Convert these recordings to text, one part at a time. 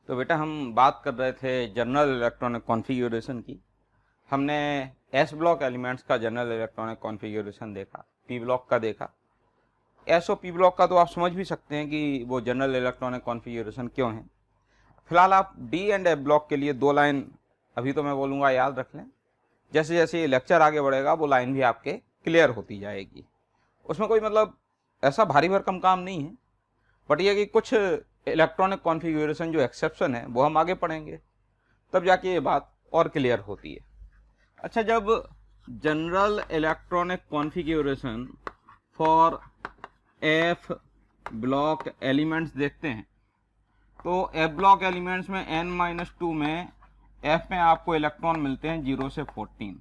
तो बेटा हम बात कर रहे थे जनरल इलेक्ट्रॉनिक कॉन्फ़िगरेशन की। हमने एस ब्लॉक एलिमेंट्स का जनरल इलेक्ट्रॉनिक कॉन्फ़िगरेशन देखा, पी ब्लॉक का देखा। एस और पी ब्लॉक का तो आप समझ भी सकते हैं कि वो जनरल इलेक्ट्रॉनिक कॉन्फ़िगरेशन क्यों है। फिलहाल आप डी एंड एफ ब्लॉक के लिए दो लाइन अभी तो मैं बोलूँगा याद रख लें। जैसे जैसे ये लेक्चर आगे बढ़ेगा वो लाइन भी आपके क्लियर होती जाएगी। उसमें कोई मतलब ऐसा भारी भरकम काम नहीं है, बट ये कि कुछ इलेक्ट्रॉनिक कॉन्फ़िगरेशन जो एक्सेप्शन है वो हम आगे पढ़ेंगे, तब जाके ये बात और क्लियर होती है। अच्छा, जब general electronic configuration for F block elements देखते हैं तो एफ ब्लॉक एलिमेंट्स में n-2 में एफ में आपको इलेक्ट्रॉन मिलते हैं 0 से 14।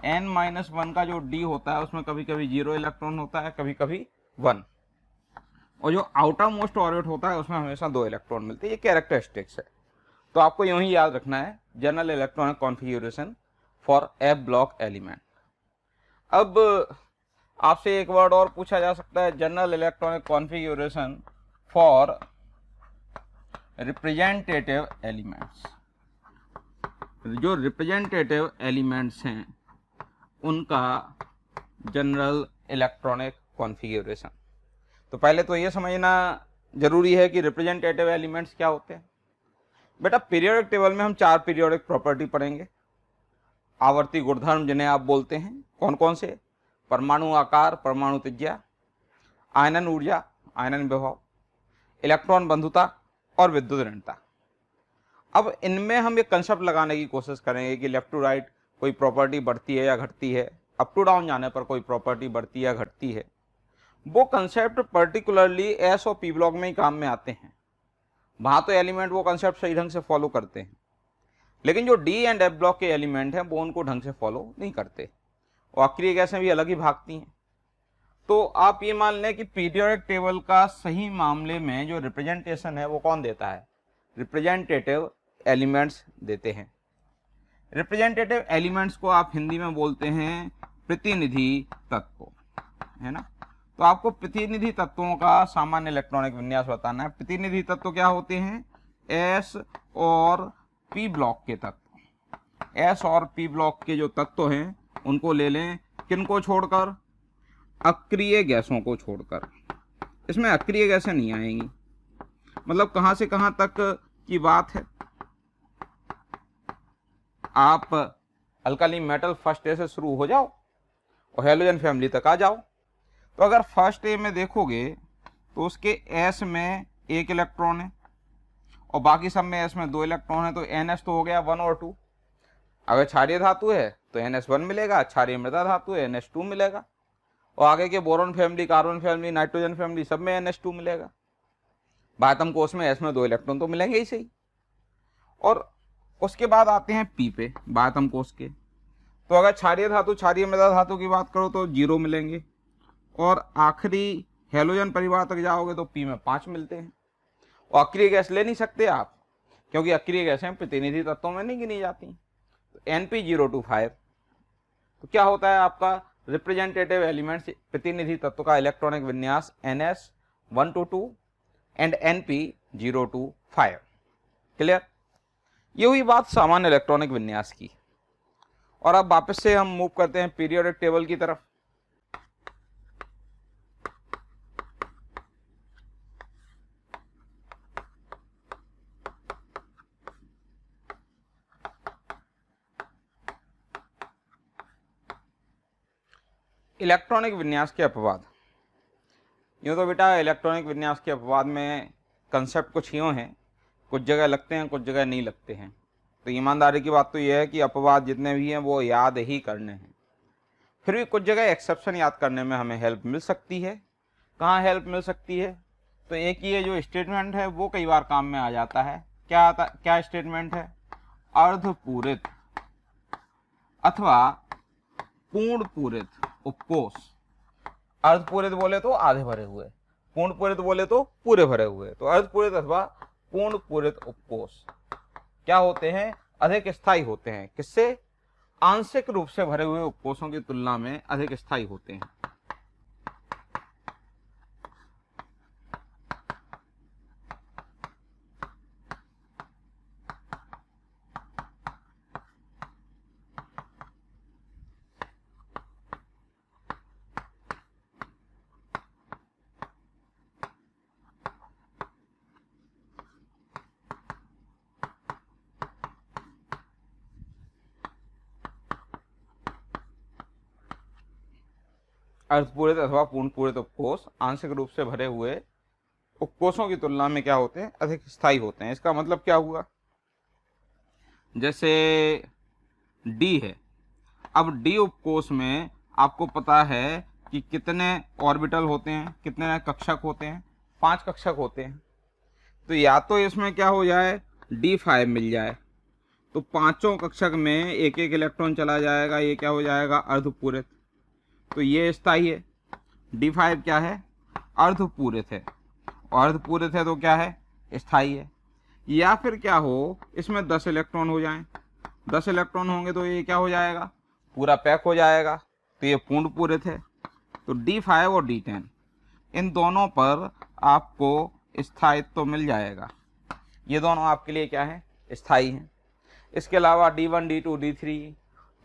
n-1 का जो डी होता है उसमें कभी कभी 0 इलेक्ट्रॉन होता है, कभी कभी 1, और जो आउटर मोस्ट ऑर्बिट होता है उसमें हमेशा 2 इलेक्ट्रॉन मिलते हैं। ये कैरेक्टरिस्टिक्स है, तो आपको यूं ही याद रखना है general electronic configuration for F block element. अब आपसे एक वर्ड और पूछा जा सकता है, general electronic configuration for representative elements. जो रिप्रेजेंटेटिव एलिमेंट्स हैं उनका जनरल इलेक्ट्रॉनिक कॉन्फ़िगरेशन। तो पहले तो ये समझना जरूरी है कि रिप्रेजेंटेटिव एलिमेंट्स क्या होते हैं। बेटा पीरियोडिक टेबल में हम 4 पीरियोडिक प्रॉपर्टी पढ़ेंगे। आवर्ती गुणधर्म जिन्हें आप बोलते हैं, कौन कौन से? परमाणु आकार, परमाणु त्रिज्या, आयनन ऊर्जा, आयनन विभव, इलेक्ट्रॉन बंधुता और विद्युत ऋणता। अब इनमें हम एक कंसेप्ट लगाने की कोशिश करेंगे कि लेफ्ट टू राइट कोई प्रॉपर्टी बढ़ती है या घटती है, अप टू डाउन जाने पर कोई प्रॉपर्टी बढ़ती है या घटती है। वो कंसेप्ट पर्टिकुलरली एस और पी ब्लॉक में ही काम में आते हैं। वहाँ तो एलिमेंट वो कंसेप्ट सही ढंग से फॉलो करते हैं, लेकिन जो डी एंड एफ ब्लॉक के एलिमेंट हैं वो उनको ढंग से फॉलो नहीं करते, और अक्रिय गैसें भी अलग ही भागती हैं। तो आप ये मान लें कि पीरियोडिक टेबल का सही मामले में जो रिप्रेजेंटेशन है वो कौन देता है? रिप्रेजेंटेटिव एलिमेंट्स देते हैं। रिप्रेजेंटेटिव एलिमेंट्स को आप हिंदी में बोलते हैं प्रतिनिधि तत्व, है ना। तो आपको प्रतिनिधि तत्वों का सामान्य इलेक्ट्रॉनिक विन्यास बताना है। प्रतिनिधि तत्व क्या होते हैं? एस और पी ब्लॉक के तत्व। एस और पी ब्लॉक के जो तत्व हैं उनको ले लें, किनको छोड़कर? अक्रिय गैसों को छोड़कर। इसमें अक्रिय गैसें नहीं आएंगी। मतलब कहां से कहां तक की बात है? आप अल्काली मेटल फर्स्ट ए से शुरू हो जाओ और हेलोजन फैमिली तक आ जाओ। तो अगर फर्स्ट ए में देखोगे तो उसके एस में 1 इलेक्ट्रॉन है और बाकी सब में एस में 2 इलेक्ट्रॉन है, तो NS तो हो गया 1 और 2। अगर क्षारीय धातु है तो NS1 मिलेगा, क्षारीय मृदा धातु है NS2 मिलेगा, और आगे के boron family, carbon family, nitrogen family सब में NH2 मिलेगा। बाह्यतम कोष में एस में 2 इलेक्ट्रॉन तो मिलेंगे ही सही। और उसके बाद आते हैं पी पे, बाह्यतम कोष के। तो अगर क्षारीय धातु, क्षारीय मृदा धातु की बात करो तो 0 मिलेंगे, और आखिरी हेलोजन परिवार तक जाओगे तो पी में 5 मिलते हैं। और अक्रिय गैस ले नहीं सकते आप, क्योंकि अक्रिय गैसें प्रतिनिधि तत्वों में नहीं गिनी जाती। तो Np025 तो क्या होता है आपका रिप्रेजेंटेटिव एलिमेंट्स प्रतिनिधि तत्व का इलेक्ट्रॉनिक विन्यास NS122 एंड Np025। क्लियर? ये हुई बात सामान्य इलेक्ट्रॉनिक विन्यास की। और अब वापस से हम मूव करते हैं पीरियोडिक टेबल की तरफ। इलेक्ट्रॉनिक विन्यास के अपवाद। यूँ तो बेटा इलेक्ट्रॉनिक विन्यास के अपवाद में कंसेप्ट कुछ यूँ हैं, कुछ जगह लगते हैं, कुछ जगह नहीं लगते हैं। तो ईमानदारी की बात तो यह है कि अपवाद जितने भी हैं वो याद ही करने हैं। फिर भी कुछ जगह एक्सेप्शन याद करने में हमें हेल्प मिल सकती है। कहाँ हेल्प मिल सकती है? तो एक ये जो स्टेटमेंट है वो कई बार काम में आ जाता है। क्या स्टेटमेंट है? अर्धपूरित अथवा पूर्ण पूरित उपकोष। अर्धपूरित बोले तो आधे भरे हुए, पूर्ण पूरित बोले तो पूरे भरे हुए। तो अर्धपूरित अथवा पूर्ण पूरित उपकोष क्या होते हैं? अधिक स्थायी होते हैं। किससे? आंशिक रूप से भरे हुए उपकोषों की तुलना में अधिक स्थायी होते हैं। अर्धपूरित अथवा पूर्ण पूरित उपकोष आंशिक रूप से भरे हुए उपकोषों की तुलना में क्या होते हैं, अधिक स्थायी होते हैं। इसका मतलब क्या हुआ, जैसे डी है, अब डी उपकोष में आपको पता है कि कितने ऑर्बिटल होते हैं, कितने कक्षक होते हैं, 5 कक्षक होते हैं। तो या तो इसमें क्या हो जाए D5 मिल जाए, तो पांचों कक्षक में एक एक इलेक्ट्रॉन चला जाएगा, ये क्या हो जाएगा अर्धपूरित, तो ये स्थायी है। D5 क्या है, अर्धपूरित है, और अर्धपूरित है तो क्या है, स्थायी है। या फिर क्या हो, इसमें 10 इलेक्ट्रॉन हो जाएं, 10 इलेक्ट्रॉन होंगे तो ये क्या हो जाएगा, पूरा पैक हो जाएगा, तो ये पूर्ण पूरित है। तो D5 और D10 इन दोनों पर आपको स्थायित्व तो मिल जाएगा, ये दोनों आपके लिए क्या है, स्थायी हैं। इसके अलावा D1, D2, D3,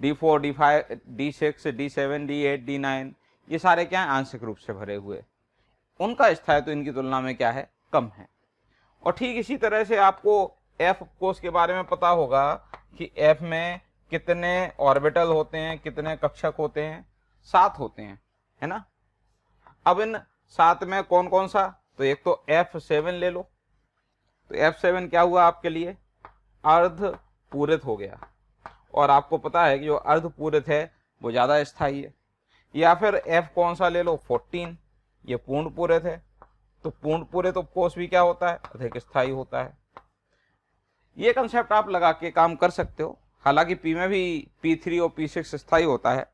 D4, D5, D6, D7, D8, D9 ये सारे क्या हैं, आंशिक रूप से भरे हुए, उनका स्थायित्व तो इनकी तुलना में क्या है, कम है। और ठीक इसी तरह से आपको F उपकोष के बारे में पता होगा कि F में कितने ऑर्बिटल होते हैं, कितने कक्षक होते हैं, 7 होते हैं, है ना। अब इन 7 में कौन कौन सा, तो एक तो F7 ले लो, तो F7 क्या हुआ आपके लिए, अर्धपूरित हो गया, और आपको पता है कि जो अर्धपूरित है वो ज़्यादा स्थायी है। या फिर F कौन सा ले लो, 14, ये पूर्ण पूरित है, तो पूर्ण पूरित उपकोष भी क्या होता है, अधिक स्थायी होता है। ये कंसेप्ट आप लगा के काम कर सकते हो। हालांकि P में भी P3 और P6 स्थायी होता है,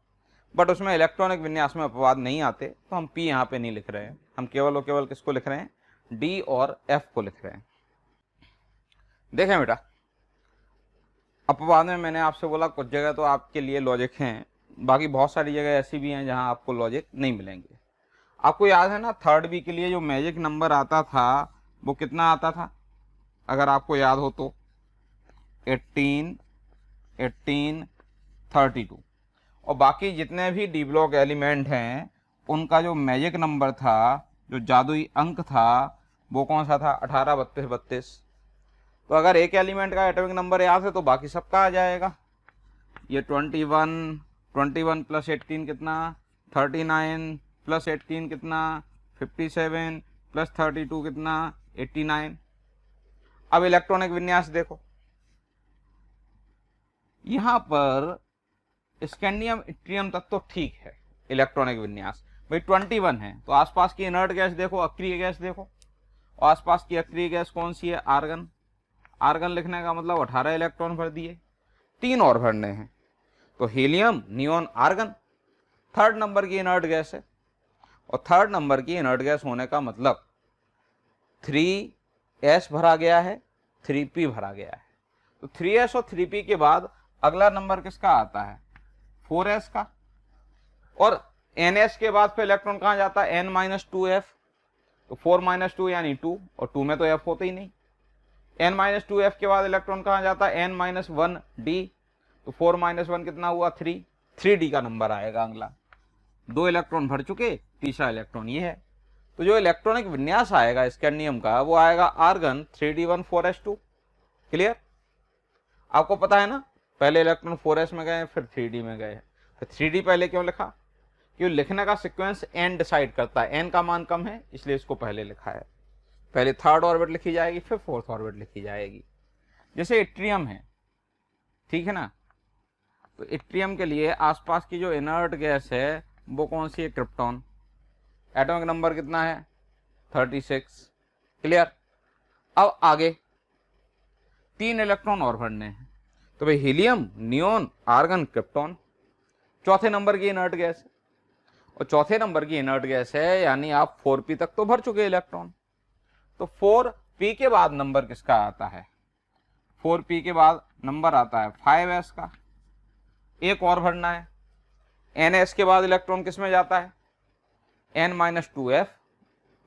बट उसमें इलेक्ट्रॉनिक विन्यास में अपवाद नहीं आते, तो हम P यहाँ पे नहीं लिख रहे हैं, हम केवल और केवल किसको लिख रहे हैं, D और F को लिख रहे हैं। देखें बेटा, अपवाद में मैंने आपसे बोला कुछ जगह तो आपके लिए लॉजिक हैं, बाकी बहुत सारी जगह ऐसी भी हैं जहाँ आपको लॉजिक नहीं मिलेंगे। आपको याद है ना, थर्ड बी के लिए जो मैजिक नंबर आता था वो कितना आता था, अगर आपको याद हो तो 18, 18, 32, और बाकी जितने भी डी ब्लॉक एलिमेंट हैं उनका जो मैजिक नंबर था, जो जादुई अंक था, वो कौन सा था, 18, 32, 32। तो अगर एक एलिमेंट का एटॉमिक नंबर याद है तो बाकी सबका आ जाएगा। ये 21, 21 प्लस 18 कितना, 39 प्लस 18 कितना, 57 प्लस 32 कितना, 89। अब इलेक्ट्रॉनिक विन्यास देखो, यहां पर स्कैंडियम इट्रियम तक तो ठीक है इलेक्ट्रॉनिक विन्यास, भाई 21 है, तो आसपास की इनर्ट गैस देखो, अक्रिय गैस देखो, और आसपास की अक्रिय गैस कौन सी है, आर्गन। आर्गन लिखने का मतलब 18 इलेक्ट्रॉन भर दिए, 3 और भरने हैं, तो helium, neon, argon third number की इनर्ट गैस है, और थर्ड नंबर की इनर्ट गैस होने का मतलब 3s भरा गया है, 3p भरा गया है। तो 3s और 3p के बाद अगला नंबर किसका आता है, 4s का, और ns के बाद फिर इलेक्ट्रॉन कहाँ जाता है, n-2f, तो 4-2 यानी 2, और 2 में तो f होते ही नहीं। n-2f के बाद इलेक्ट्रॉन कहाँ जाता है, n-1d, तो 4-1 कितना हुआ, 3, 3d का नंबर आएगा अगला। 2 इलेक्ट्रॉन भर चुके, तीसरा इलेक्ट्रॉन ये है। तो जो इलेक्ट्रॉनिक विन्यास आएगा स्कैंडियम का वो आएगा आर्गन 3d1-4s2। क्लियर, आपको पता है ना, पहले इलेक्ट्रॉन 4s में गए, फिर 3d में गए, फिर 3d पहले क्यों लिखा, क्योंकि लिखने का सीक्वेंस n डिसाइड करता है, n का मान कम है इसलिए इसको पहले लिखा है। पहले थर्ड ऑर्बिट लिखी जाएगी, फिर फोर्थ ऑर्बिट लिखी जाएगी। जैसे इट्रियम है, ठीक है ना, तो इट्रियम के लिए आसपास की जो इनर्ट गैस है वो कौन सी है, क्रिप्टॉन। एटॉमिक नंबर कितना है, 36। क्लियर, अब आगे 3 इलेक्ट्रॉन और भरने हैं, तो भाई हीलियम, नियोन, आर्गन, क्रिप्टॉन चौथे नंबर की इनर्ट गैस है, और चौथे नंबर की इनर्ट गैस है यानी आप 4p तक तो भर चुके इलेक्ट्रॉन। तो 4p के बाद नंबर किसका आता है, 4p के बाद नंबर आता है 5s का, एक और भरना है। ns के बाद इलेक्ट्रॉन किस में जाता है, n-2f,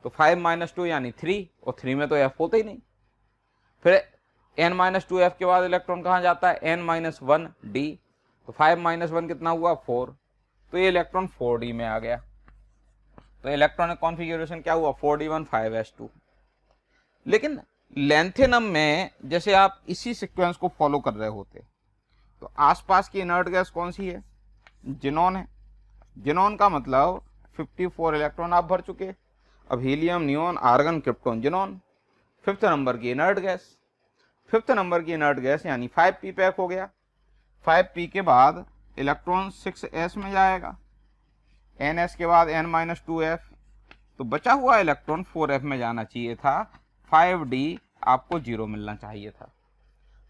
तो 5-2 यानी 3, और 3 में तो f होते ही नहीं। फिर n-2f के बाद इलेक्ट्रॉन कहाँ जाता है, n-1d, तो 5-1 कितना हुआ, 4, तो ये इलेक्ट्रॉन 4d में आ गया। तो इलेक्ट्रॉनिक कॉन्फ़िगरेशन क्या हुआ, 4d1-5s2। लेकिन लेंथेनम में जैसे आप इसी सीक्वेंस को फॉलो कर रहे होते, तो आसपास की इनर्ट गैस कौन सी है, जिनोन है। जिनोन का मतलब 54 इलेक्ट्रॉन आप भर चुके। अब helium, neon, argon, krypton, xenon, 5th number की इनर्ट गैस, 5th नंबर की इनर्ट गैस यानी 5p पैक हो गया। 5p के बाद इलेक्ट्रॉन 6s में जाएगा, ns के बाद n-2f, तो बचा हुआ इलेक्ट्रॉन 4f में जाना चाहिए था। 5d आपको 0 मिलना चाहिए था।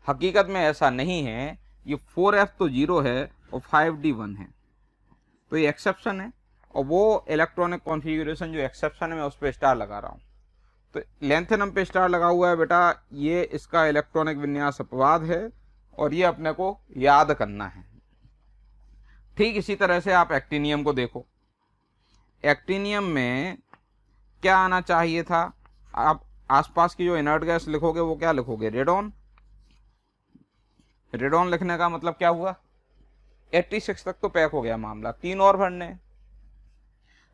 हकीकत में ऐसा नहीं है, ये 4f तो 0 है और 5d 1 है, तो ये एक्सेप्शन है। और वो इलेक्ट्रॉनिक कॉन्फ़िगरेशन जो एक्सेप्शन है मैं उस पर स्टार लगा रहा हूँ। तो लेंथेनम पे स्टार लगा हुआ है बेटा, ये इसका इलेक्ट्रॉनिक विन्यास अपवाद है और ये अपने को याद करना है। ठीक इसी तरह से आप एक्टिनियम को देखो। एक्टिनियम में क्या आना चाहिए था? आप आसपास की जो इनर्ट गैस लिखोगे वो क्या लिखोगे? रेडॉन। रेडॉन लिखने का मतलब क्या हुआ? 86 तक तो पैक हो गया मामला, 3 और भरने।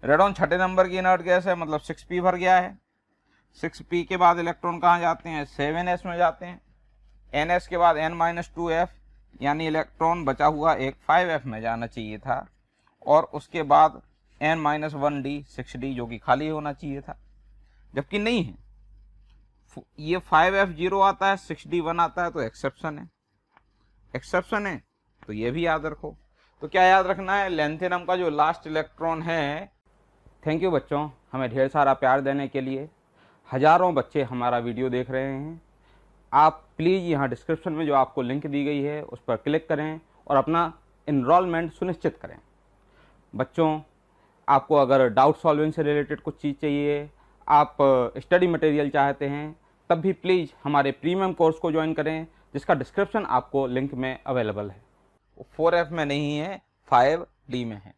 रेडॉन 6 नंबर की इनर्ट गैस है, मतलब 6p भर गया है। 6p के बाद इलेक्ट्रॉन कहाँ जाते हैं? 7s में जाते हैं। ns के बाद n-2f, यानी इलेक्ट्रॉन बचा हुआ एक 5f में जाना चाहिए था, और उसके बाद n-1d 6d जो कि खाली होना चाहिए था, जबकि नहीं है। ये 5f 0 आता है, 6d 1 आता है, तो एक्सेप्शन है। एक्सेप्शन है तो ये भी याद रखो। तो क्या याद रखना है? लेंथेनम का जो लास्ट इलेक्ट्रॉन है। थैंक यू बच्चों, हमें ढेर सारा प्यार देने के लिए। हजारों बच्चे हमारा वीडियो देख रहे हैं। आप प्लीज़ यहाँ डिस्क्रिप्शन में जो आपको लिंक दी गई है उस पर क्लिक करें और अपना इनरोलमेंट सुनिश्चित करें। बच्चों, आपको अगर डाउट सॉल्विंग से रिलेटेड कुछ चीज़ चाहिए, आप स्टडी मटेरियल चाहते हैं, तब भी प्लीज़ हमारे प्रीमियम कोर्स को ज्वाइन करें, जिसका डिस्क्रिप्शन आपको लिंक में अवेलेबल है। 4f में नहीं है, 5d में है।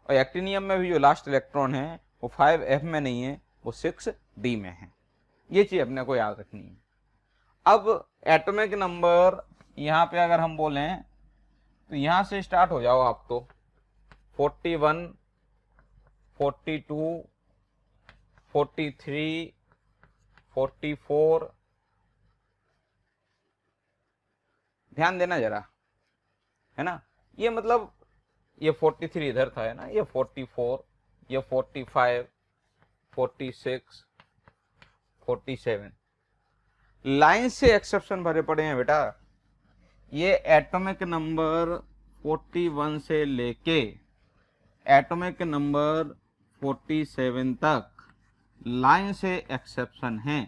और एक्टिनियम में भी जो लास्ट इलेक्ट्रॉन है वो 5f में नहीं है, वो 6d में है। ये चीज़ अपने को याद रखनी है। अब एटॉमिक नंबर यहाँ पे अगर हम बोलें तो यहाँ से स्टार्ट हो जाओ आप तो 41, 42, 43, 44, ध्यान देना जरा, है ना। ये मतलब ये 43 इधर था, है ना, ये 44, ये 45, 46, 47, लाइन से एक्सेप्शन भरे पड़े हैं बेटा। ये एटॉमिक नंबर 41 से लेके एटॉमिक नंबर 47 तक लाइन से एक्सेप्शन है।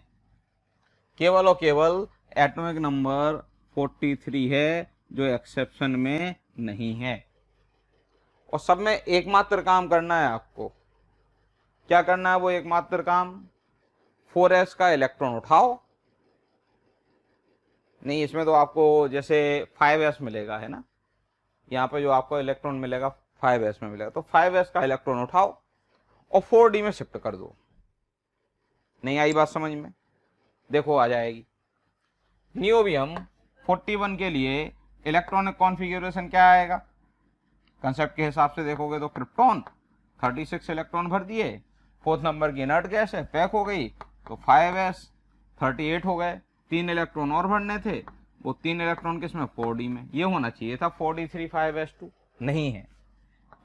केवल और केवल एटॉमिक नंबर 43 है जो एक्सेप्शन में नहीं है। और सब में एकमात्र काम करना है आपको। क्या करना है वो एकमात्र काम? 4s का इलेक्ट्रॉन उठाओ। नहीं, इसमें तो आपको जैसे 5s मिलेगा, है ना, यहाँ पे जो आपको इलेक्ट्रॉन मिलेगा 5s में मिलेगा, तो 5s का इलेक्ट्रॉन उठाओ और 4d में शिफ्ट कर दो। नहीं आई बात समझ में? देखो आ जाएगी। नियोबियम 41 के लिए इलेक्ट्रॉनिक कॉन्फ़िगरेशन क्या आएगा? कंसेप्ट के हिसाब से देखोगे तो क्रिप्टॉन 36 इलेक्ट्रॉन भर दिए, 4th नंबर की इनर्ट गैस है, पैक हो गई, तो 5s 38 हो गए। 3 इलेक्ट्रॉन और भरने थे, वो 3 इलेक्ट्रॉन किसमें? 4d में। ये होना चाहिए था 4d3 5s2, नहीं है।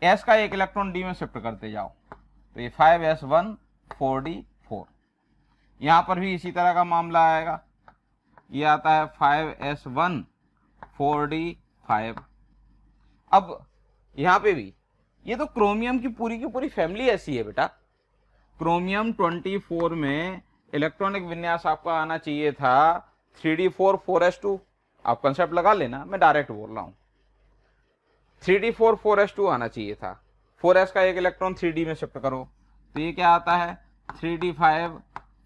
s का एक इलेक्ट्रॉन d में शिफ्ट करते जाओ, तो ये 5s1 4d4। यहाँ पर भी इसी तरह का मामला आएगा। ये आता है 5s1 4d5। अब यहाँ पे भी ये तो क्रोमियम की पूरी फैमिली ऐसी है बेटा। क्रोमियम 24 में इलेक्ट्रॉनिक विन्यास आपका आना चाहिए था 3d4 4s2। आप कंसेप्ट लगा लेना, मैं डायरेक्ट बोल रहा हूँ। 3d4 4s2 आना चाहिए था। 4s का एक इलेक्ट्रॉन 3d में शिफ्ट करो, तो ये क्या आता है? 3d5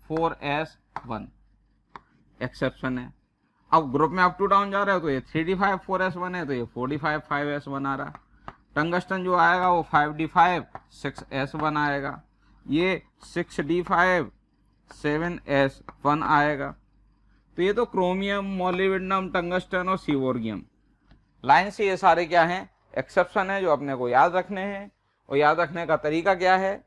4s1। एक्सेप्शन है। अब ग्रुप में अप टू डाउन जा रहे हो तो ये 3d5 4s1 है, तो ये 4d5 5s1 आ रहा। टंगस्टन जो आएगा वो 5d5 6s1 आएगा, ये 6d5 7s1 आएगा। तो ये तो क्रोमियम, मोलिब्डेनम, टंगस्टन और सीवोर्गियम लाइन से ये सारे क्या हैं? एक्सेप्शन है, जो अपने को याद रखने हैं। और याद रखने का तरीका क्या है?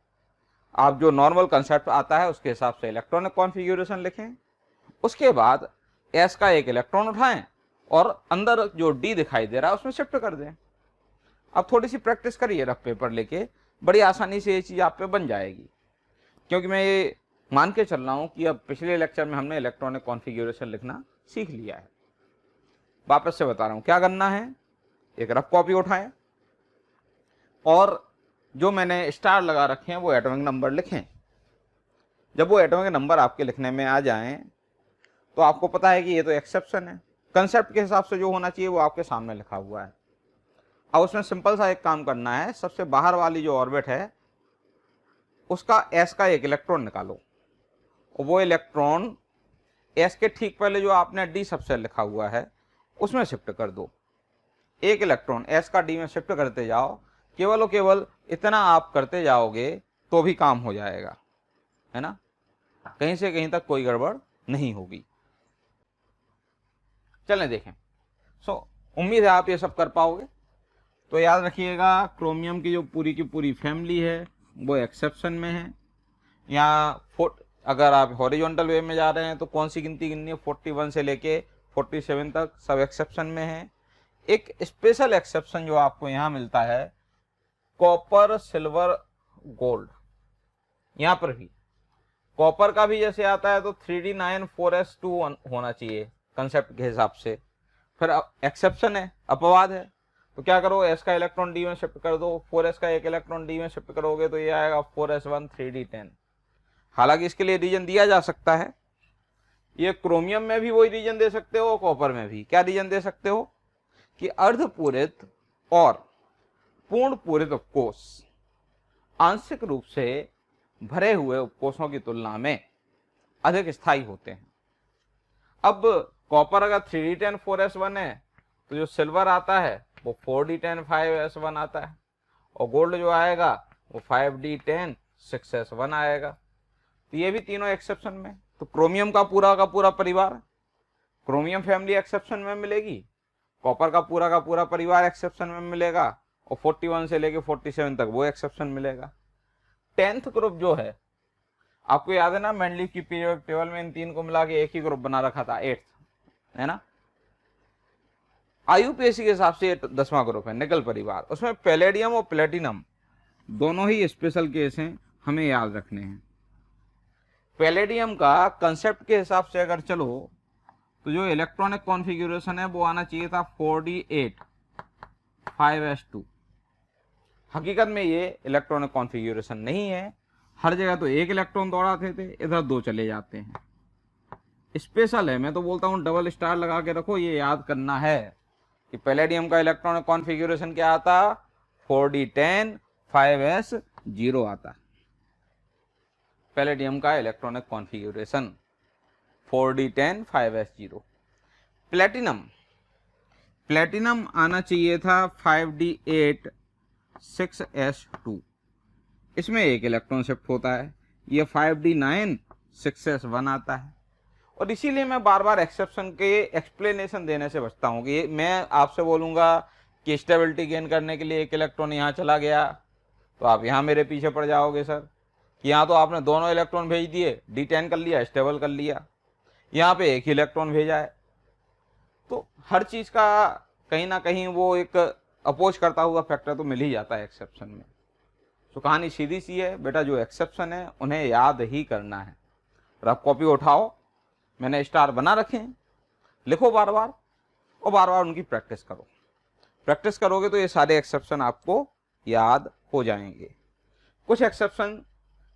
आप जो नॉर्मल कंसेप्ट आता है उसके हिसाब से इलेक्ट्रॉनिक कॉन्फ़िगरेशन लिखें, उसके बाद s का एक इलेक्ट्रॉन उठाएं और अंदर जो d दिखाई दे रहा है उसमें शिफ्ट कर दें। अब थोड़ी सी प्रैक्टिस करिए रफ पेपर लेके, बड़ी आसानी से ये चीज़ आप पे बन जाएगी, क्योंकि मैं ये मान के चल रहा हूँ कि अब पिछले लेक्चर में हमने इलेक्ट्रॉनिक कॉन्फ़िगरेशन लिखना सीख लिया है। वापस से बता रहा हूँ क्या करना है। एक रफ कॉपी उठाएं और जो मैंने स्टार लगा रखे हैं वो एटॉमिक नंबर लिखें। जब वो एटॉमिक नंबर आपके लिखने में आ जाएं तो आपको पता है कि ये तो एक्सेप्शन है, कंसेप्ट के हिसाब से जो होना चाहिए वो आपके सामने लिखा हुआ है। अब उसमें सिंपल सा एक काम करना है, सबसे बाहर वाली जो ऑर्बिट है उसका s का एक इलेक्ट्रॉन निकालो और वो इलेक्ट्रॉन s के ठीक पहले जो आपने d सबसे लिखा हुआ है उसमें शिफ्ट कर दो। एक इलेक्ट्रॉन s का d में शिफ्ट करते जाओ, केवल और केवल इतना आप करते जाओगे तो भी काम हो जाएगा, है ना, कहीं से कहीं तक कोई गड़बड़ नहीं होगी। चलें देखें। उम्मीद है आप ये सब कर पाओगे। तो याद रखिएगा क्रोमियम की जो पूरी की पूरी फैमिली है वो एक्सेप्शन में है। या अगर आप हॉरिजॉन्टल वे में जा रहे हैं तो कौन सी गिनती गिननी है, 41 से लेके 47 तक सब एक्सेप्शन में है। एक स्पेशल एक्सेप्शन जो आपको यहाँ मिलता है कॉपर सिल्वर गोल्ड, यहाँ पर भी कॉपर का भी जैसे आता है तो 3d9 4s2 होना चाहिए कंसेप्ट के हिसाब से। फिर एक्सेप्शन है, अपवाद है, तो क्या करो s का इलेक्ट्रॉन d में शिफ्ट कर दो, 4s का एक इलेक्ट्रॉन d में शिफ्ट करोगे तो ये आएगा 4s1 3d10। हालांकि इसके लिए रीजन दिया जा सकता है, ये क्रोमियम में भी वही रीजन दे सकते हो, कॉपर में भी क्या रीजन दे सकते हो कि अर्धपूरित और पूर्ण पूरित उपकोष आंशिक रूप से भरे हुए उपकोषों की तुलना में अधिक स्थायी होते हैं। अब कॉपर अगर 3d10 4s1 है तो जो सिल्वर आता है वो 4d10 5s1 आता है और गोल्ड जो आएगा वो 5d10 6s1 आएगा। तो ये भी तीनों एक्सेप्शन में। तो क्रोमियम का पूरा परिवार क्रोमियम फैमिली एक्सेप्शन में मिलेगी, कॉपर का पूरा परिवार एक्सेप्शन में मिलेगा और 41 से लेके 47 तक वो एक्सेप्शन मिलेगा। 10th ग्रुप जो है आपको याद है ना, मैंडलीफ की पीरियोडिक टेबल में इन तीन को मिला के एक ही ग्रुप बना रखा था 8th, है ना। IUPAC के हिसाब से 10वां ग्रुप है निकल परिवार, उसमें पैलेडियम और प्लेटिनम दोनों ही स्पेशल केस हैं, हमें याद रखने हैं। पैलेडियम का कंसेप्ट के हिसाब से अगर चलो तो जो इलेक्ट्रॉनिक कॉन्फ़िगरेशन है वो आना चाहिए था 4d8 5s2। हकीकत में ये इलेक्ट्रॉनिक कॉन्फ़िगरेशन नहीं है, हर जगह तो एक इलेक्ट्रॉन दौड़ाते थे, इधर दो चले जाते हैं। स्पेशल है, मैं तो बोलता हूँ डबल स्टार लगा के रखो, ये याद करना है कि पैलेडियम का इलेक्ट्रॉनिक कॉन्फ़िगरेशन क्या आता, 4d10 5s0 आता। पैलेडियम का electronic configuration 4d10 5s0। Platinum आना चाहिए था 5d8 6s2, इसमें एक इलेक्ट्रॉन शिफ्ट होता है, ये 5d9 6s1 आता है। और इसीलिए मैं बार बार एक्सेप्शन के एक्सप्लेनेशन देने से बचता हूँ कि मैं आपसे बोलूँगा कि स्टेबिलिटी गेन करने के लिए एक इलेक्ट्रॉन यहाँ चला गया तो आप यहाँ मेरे पीछे पड़ जाओगे सर कि यहाँ तो आपने दोनों इलेक्ट्रॉन भेज दिए, d10 कर लिया, स्टेबल कर लिया, यहाँ पे एक ही इलेक्ट्रॉन भेजा है। तो हर चीज़ का कहीं ना कहीं वो एक अपोज करता हुआ फैक्टर तो मिल ही जाता है एक्सेप्शन में। तो कहानी सीधी सी है बेटा, जो एक्सेप्शन है उन्हें याद ही करना है। रफ कॉपी उठाओ, मैंने स्टार बना रखे हैं, लिखो बार बार और बार बार उनकी प्रैक्टिस करो। प्रैक्टिस करोगे तो ये सारे एक्सेप्शन आपको याद हो जाएंगे। कुछ एक्सेप्शन,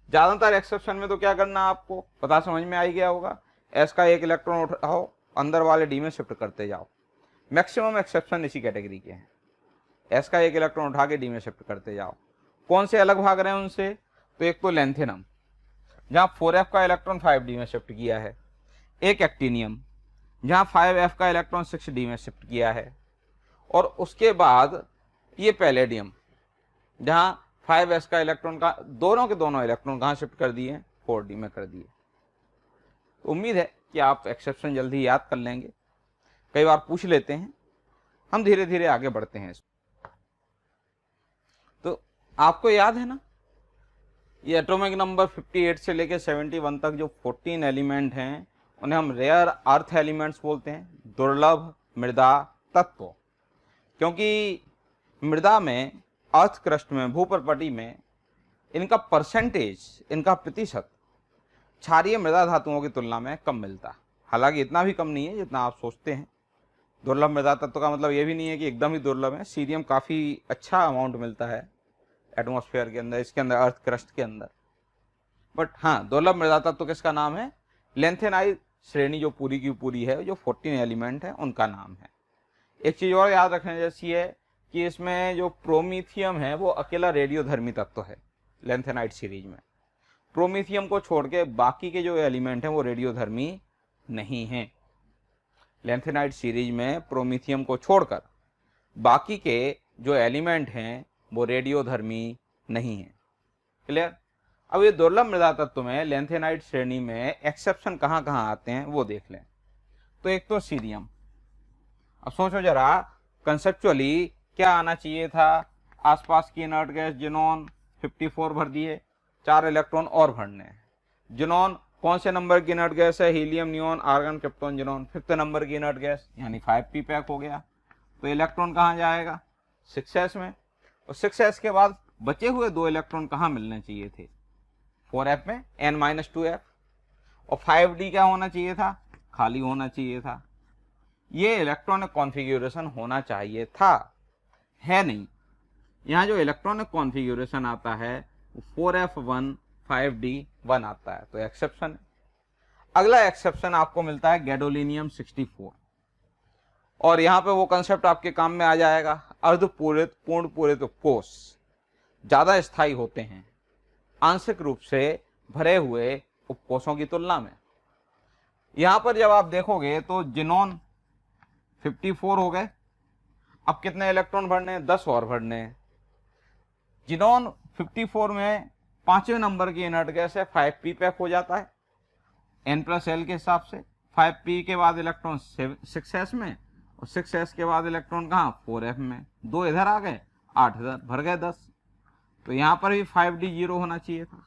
ज़्यादातर एक्सेप्शन में तो क्या करना आपको पता समझ में आ ही गया होगा, s का एक इलेक्ट्रॉन उठाओ, अंदर वाले d में शिफ्ट करते जाओ। मैक्सिमम एक्सेप्शन इसी कैटेगरी के हैं, s का एक इलेक्ट्रॉन उठा के d में शिफ्ट करते जाओ। कौन से अलग भाग रहे हैं उनसे, तो एक तो लेंथेनम जहाँ 4f का इलेक्ट्रॉन 5d में शिफ्ट किया है, एक एक्टिनियम जहाँ 5f का इलेक्ट्रॉन 6d में शिफ्ट किया है, और उसके बाद ये पैलेडियम जहाँ 5s का इलेक्ट्रॉन का दोनों के दोनों इलेक्ट्रॉन कहाँ शिफ्ट कर दिए, 4d में कर दिए। तो उम्मीद है कि आप एक्सेप्शन जल्दी याद कर लेंगे, कई बार पूछ लेते हैं, हम धीरे धीरे आगे बढ़ते हैं। तो आपको याद है ना, ये एटॉमिक नंबर 58 से लेकर 71 तक जो 14 एलिमेंट हैं उन्हें हम रेयर अर्थ एलिमेंट्स बोलते हैं, दुर्लभ मृदा तत्व। क्योंकि मृदा में, अर्थ क्रस्ट में, भूप्रपटी में इनका परसेंटेज, इनका प्रतिशत क्षारीय मृदा धातुओं की तुलना में कम मिलता है। हालांकि इतना भी कम नहीं है जितना आप सोचते हैं। दुर्लभ मृदा तत्व का मतलब ये भी नहीं है कि एकदम ही दुर्लभ है। सीरियम काफ़ी अच्छा अमाउंट मिलता है एटमॉस्फेयर के अंदर, इसके अंदर, अर्थ क्रस्ट के अंदर। बट हाँ, दुर्लभ मृदा तत्व किसका नाम है? लेंथेनाइड श्रेणी जो पूरी की पूरी है, जो 14 एलिमेंट है, उनका नाम है। एक चीज़ और याद रखने जैसी है कि इसमें जो प्रोमीथियम है वो अकेला रेडियोधर्मी तत्व है। लेंथेनाइड सीरीज में प्रोमीथियम को छोड़ के बाकी के जो एलिमेंट हैं वो रेडियोधर्मी नहीं हैं। लेंथेनाइड सीरीज में प्रोमीथियम को छोड़कर बाकी के जो एलिमेंट हैं वो रेडियोधर्मी नहीं हैं। क्लियर? अब ये दुर्लभ मृदा तत्व में लेंथेनाइड श्रेणी में एक्सेप्शन कहाँ कहाँ आते हैं वो देख लें। तो एक तो सीरियम। अब सोचो जरा, कंसेप्चुअली क्या आना चाहिए था? आसपास की इनर्ट गैस जिनोन 54 भर दिए, 4 इलेक्ट्रॉन और भरने हैं। जिनोन कौन से नंबर की इनर्ट गैस है? Helium, neon, argon, krypton, xenon 5th number की इनर्ट गैस, यानी 5p पैक हो गया। तो इलेक्ट्रॉन कहाँ जाएगा? 6s में। और 6s के बाद बचे हुए 2 इलेक्ट्रॉन कहाँ मिलने चाहिए थे? 4f में, n-2f। और 5d क्या होना चाहिए था? खाली होना चाहिए था। ये इलेक्ट्रॉनिक कॉन्फ़िगरेशन होना चाहिए था, है नहीं। यहाँ जो इलेक्ट्रॉनिक कॉन्फ़िगरेशन आता है 4f1 5d1 आता है, तो एक्सेप्शन है। अगला एक्सेप्शन आपको मिलता है गैडोलिनियम 64, और यहाँ पे वो कंसेप्ट आपके काम में आ जाएगा। अर्धपूरित पूर्ण पूरित उपकोष ज्यादा स्थायी होते हैं आंशिक रूप से भरे हुए उपकोषों की तुलना में। यहाँ पर जब आप देखोगे तो जिनोन 54 हो गए, अब कितने इलेक्ट्रॉन भरने हैं? 10 और भरने हैं। जिनोन 54 में 5वें नंबर की इनर्ट गैस है, 5p पैक हो जाता है n+l के हिसाब से। 5p के बाद इलेक्ट्रॉन 6s में, और 6s के बाद इलेक्ट्रॉन कहाँ? 4f में। 2 इधर आ गए, 8 इधर, भर गए 10। तो यहाँ पर भी 5d 0 होना चाहिए था।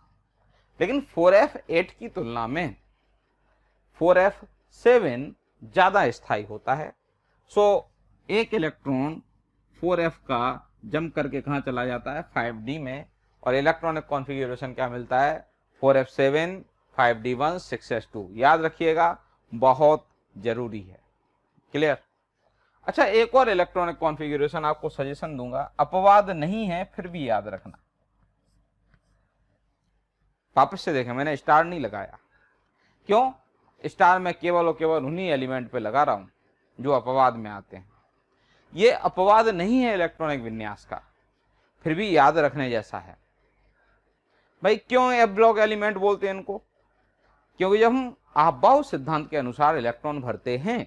लेकिन 4f8 की तुलना में 4f7 ज्यादा स्थायी होता है। सो एक इलेक्ट्रॉन 4f का जंप करके कहाँ चला जाता है? 5d में। और इलेक्ट्रॉनिक कॉन्फ़िगरेशन क्या मिलता है? 4f7 5d1 6s2। याद रखिएगा, बहुत जरूरी है। क्लियर? अच्छा, एक और इलेक्ट्रॉनिक कॉन्फ़िगरेशन आपको सजेशन दूंगा, अपवाद नहीं है फिर भी याद रखना। वापस से देखें, मैंने स्टार नहीं लगाया। क्यों? स्टार में केवल और केवल उन्हीं एलिमेंट पे लगा रहा हूं जो अपवाद में आते हैं। ये अपवाद नहीं है इलेक्ट्रॉनिक विन्यास का, फिर भी याद रखने जैसा है। भाई क्यों एफ ब्लॉक एलिमेंट बोलते हैं इनको? क्योंकि जब हम अहबाउ सिद्धांत के अनुसार इलेक्ट्रॉन भरते हैं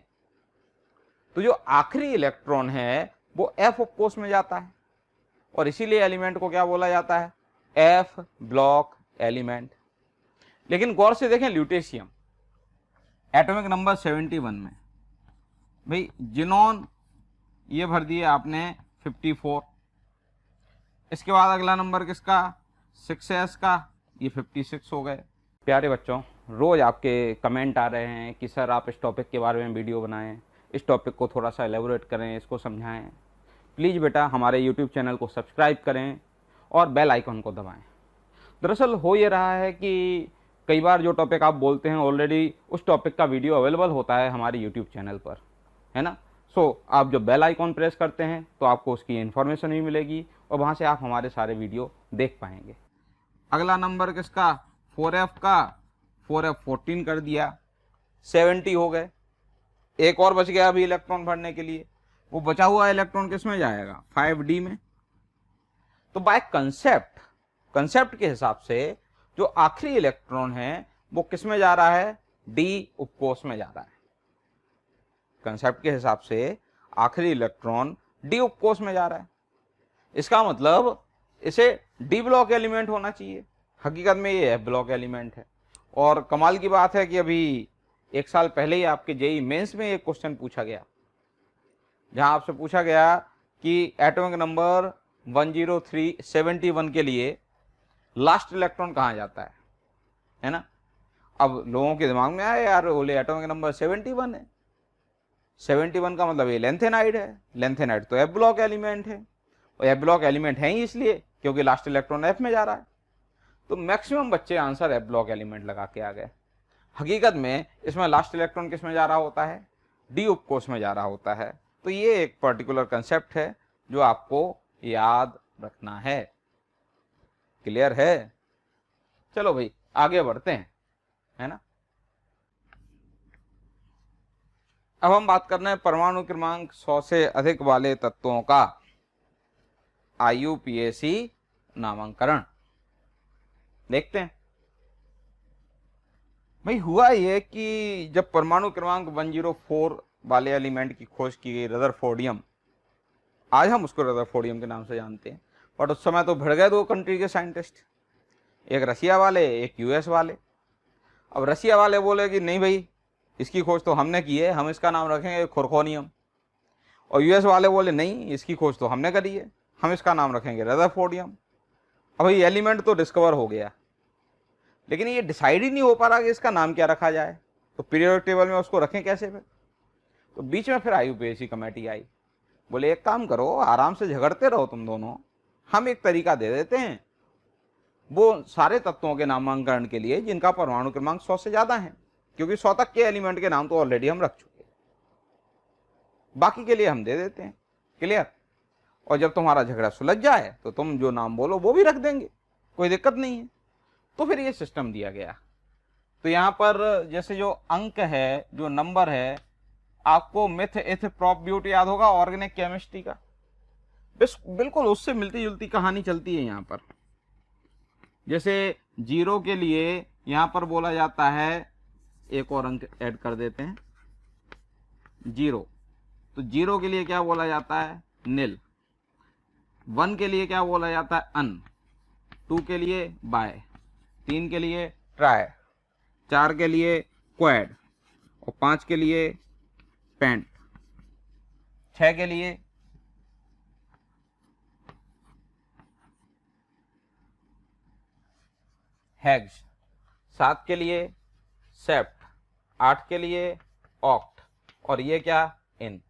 तो जो आखिरी इलेक्ट्रॉन है वो एफ उपकोष में जाता है, और इसीलिए एलिमेंट को क्या बोला जाता है? F block element. लेकिन गौर से देखें, ल्यूटेशियम एटॉमिक नंबर 71 में, भाई जिनोन ये भर दिए आपने 54, इसके बाद अगला नंबर किसका? 6s का, ये 56 हो गए। प्यारे बच्चों, रोज आपके कमेंट आ रहे हैं कि सर आप इस टॉपिक के बारे में वीडियो बनाएं, इस टॉपिक को थोड़ा सा एलेबोरेट करें, इसको समझाएं। प्लीज़ बेटा हमारे यूट्यूब चैनल को सब्सक्राइब करें और बेल आइकन को दबाएं। दरअसल हो ये रहा है कि कई बार जो टॉपिक आप बोलते हैं ऑलरेडी उस टॉपिक का वीडियो अवेलेबल होता है हमारे यूट्यूब चैनल पर, है ना। सो आप जब बेल आइकॉन प्रेस करते हैं तो आपको उसकी इन्फॉर्मेशन भी मिलेगी और वहाँ से आप हमारे सारे वीडियो देख पाएंगे। अगला नंबर किसका? 4f का, 4f14 कर दिया, 70 हो गए। एक और बच गया अभी इलेक्ट्रॉन भरने के लिए, वो बचा हुआ इलेक्ट्रॉन किस में जाएगा? 5d में। तो बाय कंसेप्ट के हिसाब से जो आखिरी इलेक्ट्रॉन है वो किस में जा रहा है? डी उपकोष में जा रहा है। कंसेप्ट के हिसाब से आखिरी इलेक्ट्रॉन डी उपकोष में जा रहा है। इसका मतलब इसे डी ब्लॉक एलिमेंट होना चाहिए। हकीकत में ये एफ ब्लॉक एलिमेंट है। और कमाल की बात है कि अभी एक साल पहले ही आपके जेई मेंस में एक क्वेश्चन पूछा गया, जहां आपसे पूछा गया कि एटॉमिक नंबर 10371 के लिए लास्ट इलेक्ट्रॉन कहाँ जाता है ना। अब लोगों के दिमाग में आया यार बोले एटॉमिक नंबर 71 है, 71 का मतलब ये लेंथेनाइड है। लेंथेनाइड तो एफ ब्लॉक एलिमेंट है, और एफ ब्लॉक एलिमेंट है ही इसलिए क्योंकि लास्ट इलेक्ट्रॉन एफ में जा रहा है। तो मैक्सिमम बच्चे आंसर एफ ब्लॉक एलिमेंट लगा के आ गए। हकीकत में इसमें लास्ट इलेक्ट्रॉन किस में जा रहा होता है, डी उपकोष में जा रहा होता है। तो ये एक पर्टिकुलर कंसेप्ट है जो आपको याद रखना है। क्लियर है? चलो भाई आगे बढ़ते हैं, है ना। अब हम बात कर रहे हैं परमाणु क्रमांक 100 से अधिक वाले तत्वों का IUPAC नामांकन। देखते हैं भाई। हुआ ये कि जब परमाणु क्रमांक 104 वाले एलिमेंट की खोज की गई, रदरफोर्डियम, आज हम उसको रदरफोर्डियम के नाम से जानते हैं, बट उस समय तो भिड़ गए दो कंट्री के साइंटिस्ट, एक रसिया वाले एक US वाले। अब रसिया वाले बोले कि नहीं भाई, इसकी खोज तो हमने की है, हम इसका नाम रखेंगे खुरखोनियम। और US वाले बोले नहीं, इसकी खोज तो हमने करी है, हम इसका नाम रखेंगे रदरफोर्डियम। अब ये एलिमेंट तो डिस्कवर हो गया, लेकिन ये डिसाइड ही नहीं हो पा रहा कि इसका नाम क्या रखा जाए, तो पीरियोडिक टेबल में उसको रखें कैसे फिर। तो बीच में फिर IUPAC कमेटी आई, बोले एक काम करो, आराम से झगड़ते रहो तुम दोनों, हम एक तरीका दे देते हैं वो सारे तत्वों के नामांकन के लिए जिनका परमाणु क्रमांक 100 से ज्यादा है, क्योंकि 100 तक के एलिमेंट के नाम तो ऑलरेडी हम रख चुके, बाकी के लिए हम दे देते हैं। क्लियर? और जब तुम्हारा झगड़ा सुलझ जाए तो तुम जो नाम बोलो वो भी रख देंगे, कोई दिक्कत नहीं है। तो फिर ये सिस्टम दिया गया। तो यहाँ पर जैसे जो अंक है, जो नंबर है, आपको मिथ इथ प्रॉप ब्यूट याद होगा ऑर्गेनिक केमिस्ट्री का, बिल्कुल उससे मिलती जुलती कहानी चलती है यहाँ पर। जैसे 0 के लिए यहाँ पर बोला जाता है, एक और अंक ऐड कर देते हैं 0, तो 0 के लिए क्या बोला जाता है, नील। 1 के लिए क्या बोला जाता है, अन। 2 के लिए बाय, 3 के लिए ट्राई, 4 के लिए क्वाड, और 5 के लिए पेंट, 6 के लिए हेक्स, 7 के लिए सेप्ट, 8 के लिए ऑक्ट, और ये क्या, इन।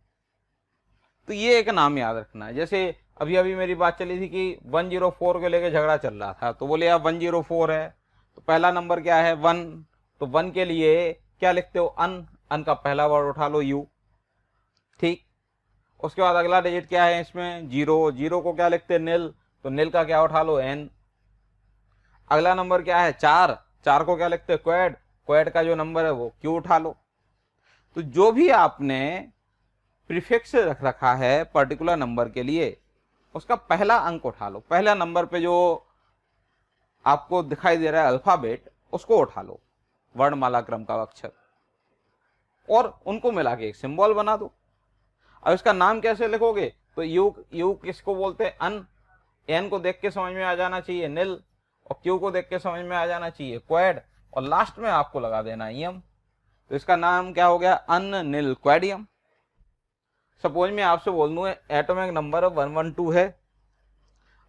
तो ये एक नाम याद रखना है। जैसे अभी अभी मेरी बात चली थी कि 104 को लेकर झगड़ा चल रहा था, तो बोले यार 104 है, तो पहला नंबर क्या है, 1, तो 1 के लिए क्या लिखते हो, अन। अन का पहला वर्ड उठा लो यू, ठीक। उसके बाद अगला डिजिट क्या है इसमें, 0, 0 को क्या लिखते हैं, नील, तो नील का क्या उठा लो, एन। अगला नंबर क्या है, 4, 4 को क्या लिखते हैं, क्वेड, क्वेड का जो नंबर है वो क्यू उठा लो। तो जो भी आपने प्रीफिक्स रख रखा है पर्टिकुलर नंबर के लिए, उसका पहला अंक उठा लो, पहला नंबर पे जो आपको दिखाई दे रहा है अल्फाबेट, उसको उठा लो, वर्णमाला क्रम का अक्षर, और उनको मिला के एक सिंबल बना दो। अब इसका नाम कैसे लिखोगे, तो यू किसको बोलते हैं, अन। एन को देख के समझ में आ जाना चाहिए, नील, और क्यू को देख के समझ में आ जाना चाहिए, क्वेड, और लास्ट में आपको लगा देना यम। तो इसका नाम क्या हो गया, अन नील क्वेडियम। सपोज मैं आपसे बोल दूं एटॉमिक नंबर 112 है,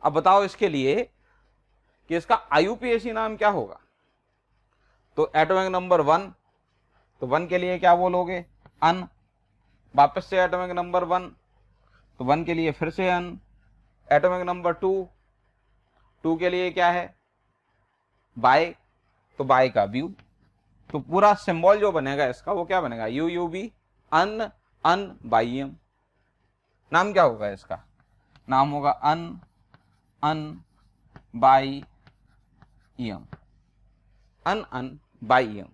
अब बताओ इसके लिए कि इसका IUPAC नाम क्या होगा। तो एटॉमिक नंबर 1, तो 1 के लिए क्या बोलोगे, अन। वापस से एटॉमिक नंबर 1, तो 1 के लिए फिर से अन। एटॉमिक नंबर 2, 2 के लिए क्या है, बाय, तो बाय का व्यू। तो पूरा सिंबल जो बनेगा इसका वो क्या बनेगा, UUB, अन अन बाइयम। नाम क्या होगा इसका, नाम होगा अन अन बाइयम, अन अन बाइयम।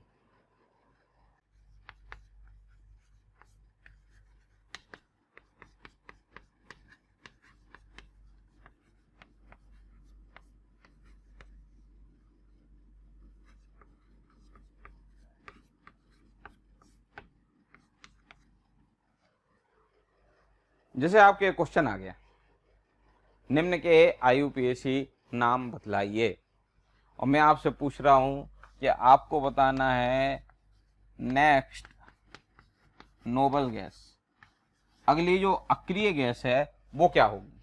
जैसे आपके क्वेश्चन आ गया, निम्न के IUPAC नाम बतलाइए, और मैं आपसे पूछ रहा हूं कि आपको बताना है नेक्स्ट नोबल गैस, अगली जो अक्रिय गैस है वो क्या होगी।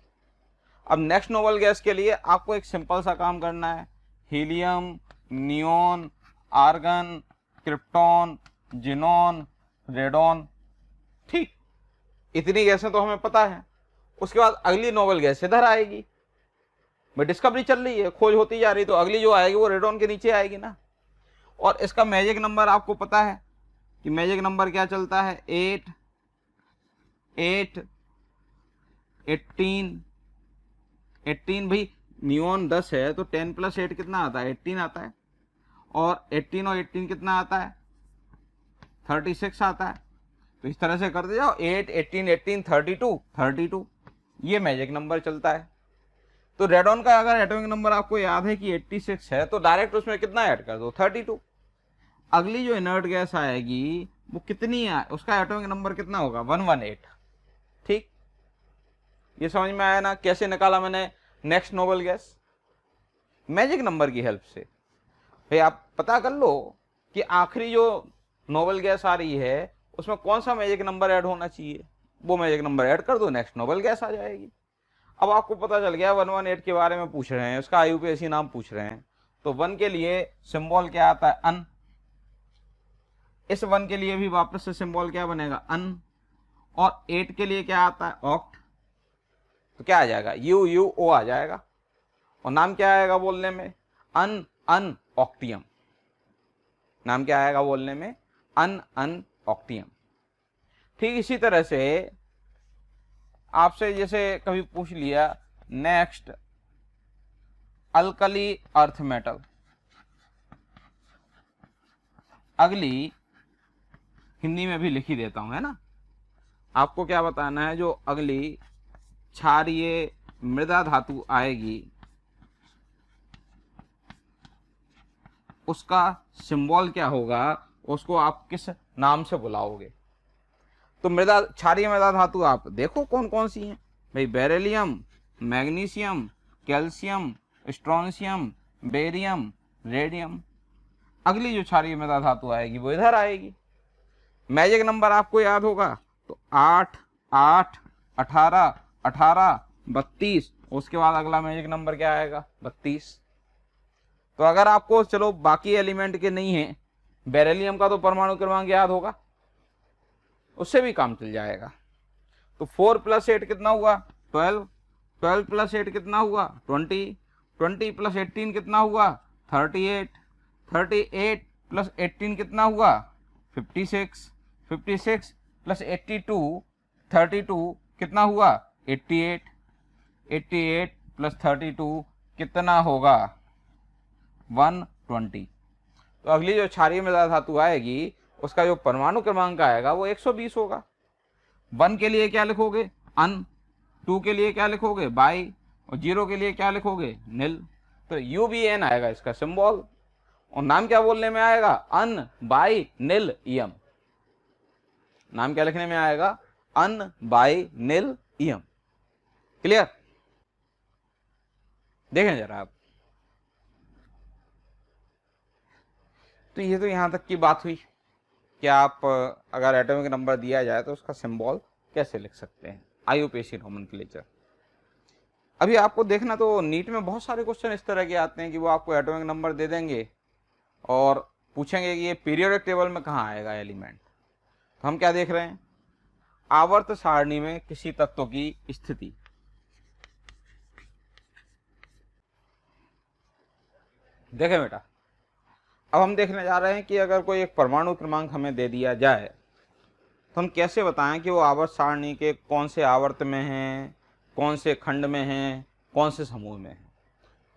अब नेक्स्ट नोबल गैस के लिए आपको एक सिंपल सा काम करना है, helium, neon, argon, krypton, xenon, radon, ठीक, इतनी गैसें तो हमें पता है। उसके बाद अगली नोबल गैस इधर आएगी, भाई डिस्कवरी चल रही है, खोज होती जा रही है, तो अगली जो आएगी वो रेडॉन के नीचे आएगी ना। और इसका मैजिक नंबर आपको पता है कि मैजिक नंबर क्या चलता है, 8 8 18 18। भाई न्यून 10 है तो 10 + 8 कितना आता है, 18 आता है। और 18 और 18 कितना आता है, 36 आता है। तो इस तरह से करते जाओ, 8 18 18 32 32, ये मैजिक नंबर चलता है। तो रेडॉन का अगर एटॉमिक नंबर आपको याद है कि 86 है तो डायरेक्ट उसमें कितना ऐड कर दो, 32। अगली जो इनर्ट गैस आएगी वो कितनी है, उसका एटॉमिक नंबर कितना होगा, 118। ठीक, ये समझ में आया ना कैसे निकाला मैंने next noble gas, magic number की हेल्प से। भाई आप पता कर लो कि आखिरी जो नोबल गैस आ रही है उसमें कौन सा मैजिक नंबर ऐड होना चाहिए, वो मैजिक नंबर ऐड कर दो, नेक्स्ट नोबल गैस आ जाएगी। अब आपको पता चल गया 118 के बारे में पूछ रहे हैं, उसका IUPAC नाम पूछ रहे हैं, तो 1 के लिए सिंबल क्या आता है, अन। इस 1 के लिए भी वापस से सिंबल क्या बनेगा, अन। और 8 के लिए क्या आता है, ऑक्ट। तो क्या आ जाएगा, UUO आ जाएगा। और नाम क्या आएगा बोलने में, अन अन ऑक्टियम। नाम क्या आएगा बोलने में, अन अन ऑक्टियम। ठीक इसी तरह से आपसे जैसे कभी पूछ लिया नेक्स्ट अल्कली अर्थ मेटल, अगली हिंदी में भी लिखी देता हूं, है ना। आपको क्या बताना है, जो अगली क्षारीय मृदा धातु आएगी उसका सिंबल क्या होगा, उसको आप किस नाम से बुलाओगे। तो मृदा क्षारीय मृदा धातु आप देखो कौन कौन सी हैं भाई, beryllium, magnesium, calcium, strontium, barium, radium. अगली जो क्षारीय मृदा धातु आएगी वो इधर आएगी। मैजिक नंबर आपको याद होगा तो 8 8 18 18 32, उसके बाद अगला मैजिक नंबर क्या आएगा, 32। तो अगर आपको चलो बाकी एलिमेंट के नहीं है, बेरिलियम का तो परमाणु क्रमांक याद होगा, उससे भी काम चल जाएगा। तो 4 + 8 कितना हुआ, 12, 12 + 8 कितना हुआ, 20, 20 + 18 कितना हुआ, 38, 38 + 18 कितना हुआ, 56, 56 + 82, 32 कितना हुआ, 88, 88 + 32 कितना होगा, 120। तो अगली जो क्षारीय मृदा धातु आएगी उसका जो परमाणु क्रमांक आएगा वो 120 होगा। 1 के लिए क्या लिखोगे, अन। 2 के लिए क्या लिखोगे, बाई। और 0 के लिए क्या लिखोगे, निल। तो UBN आएगा इसका सिंबल। और नाम क्या बोलने में आएगा, अन बाई निल इयम। नाम क्या लिखने में आएगा, अन बाई निल इयम। क्लियर, देखें जरा आप। तो ये तो यहां तक की बात हुई कि आप अगर एटॉमिक नंबर दिया जाए तो उसका सिंबल कैसे लिख सकते हैं, IUPAC नोमेनक्लेचर। अभी आपको देखना, तो नीट में बहुत सारे क्वेश्चन इस तरह के आते हैं कि वो आपको एटॉमिक नंबर दे देंगे और पूछेंगे कि ये पीरियोडिक टेबल में कहाँ आएगा एलिमेंट। तो हम क्या देख रहे हैं, आवर्त सारणी में किसी तत्व की स्थिति। देखें बेटा, अब हम देखने जा रहे हैं कि अगर कोई एक परमाणु क्रमांक हमें दे दिया जाए तो हम कैसे बताएं कि वो आवर्त सारणी के कौन से आवर्त में है, कौन से खंड में है, कौन से समूह में है।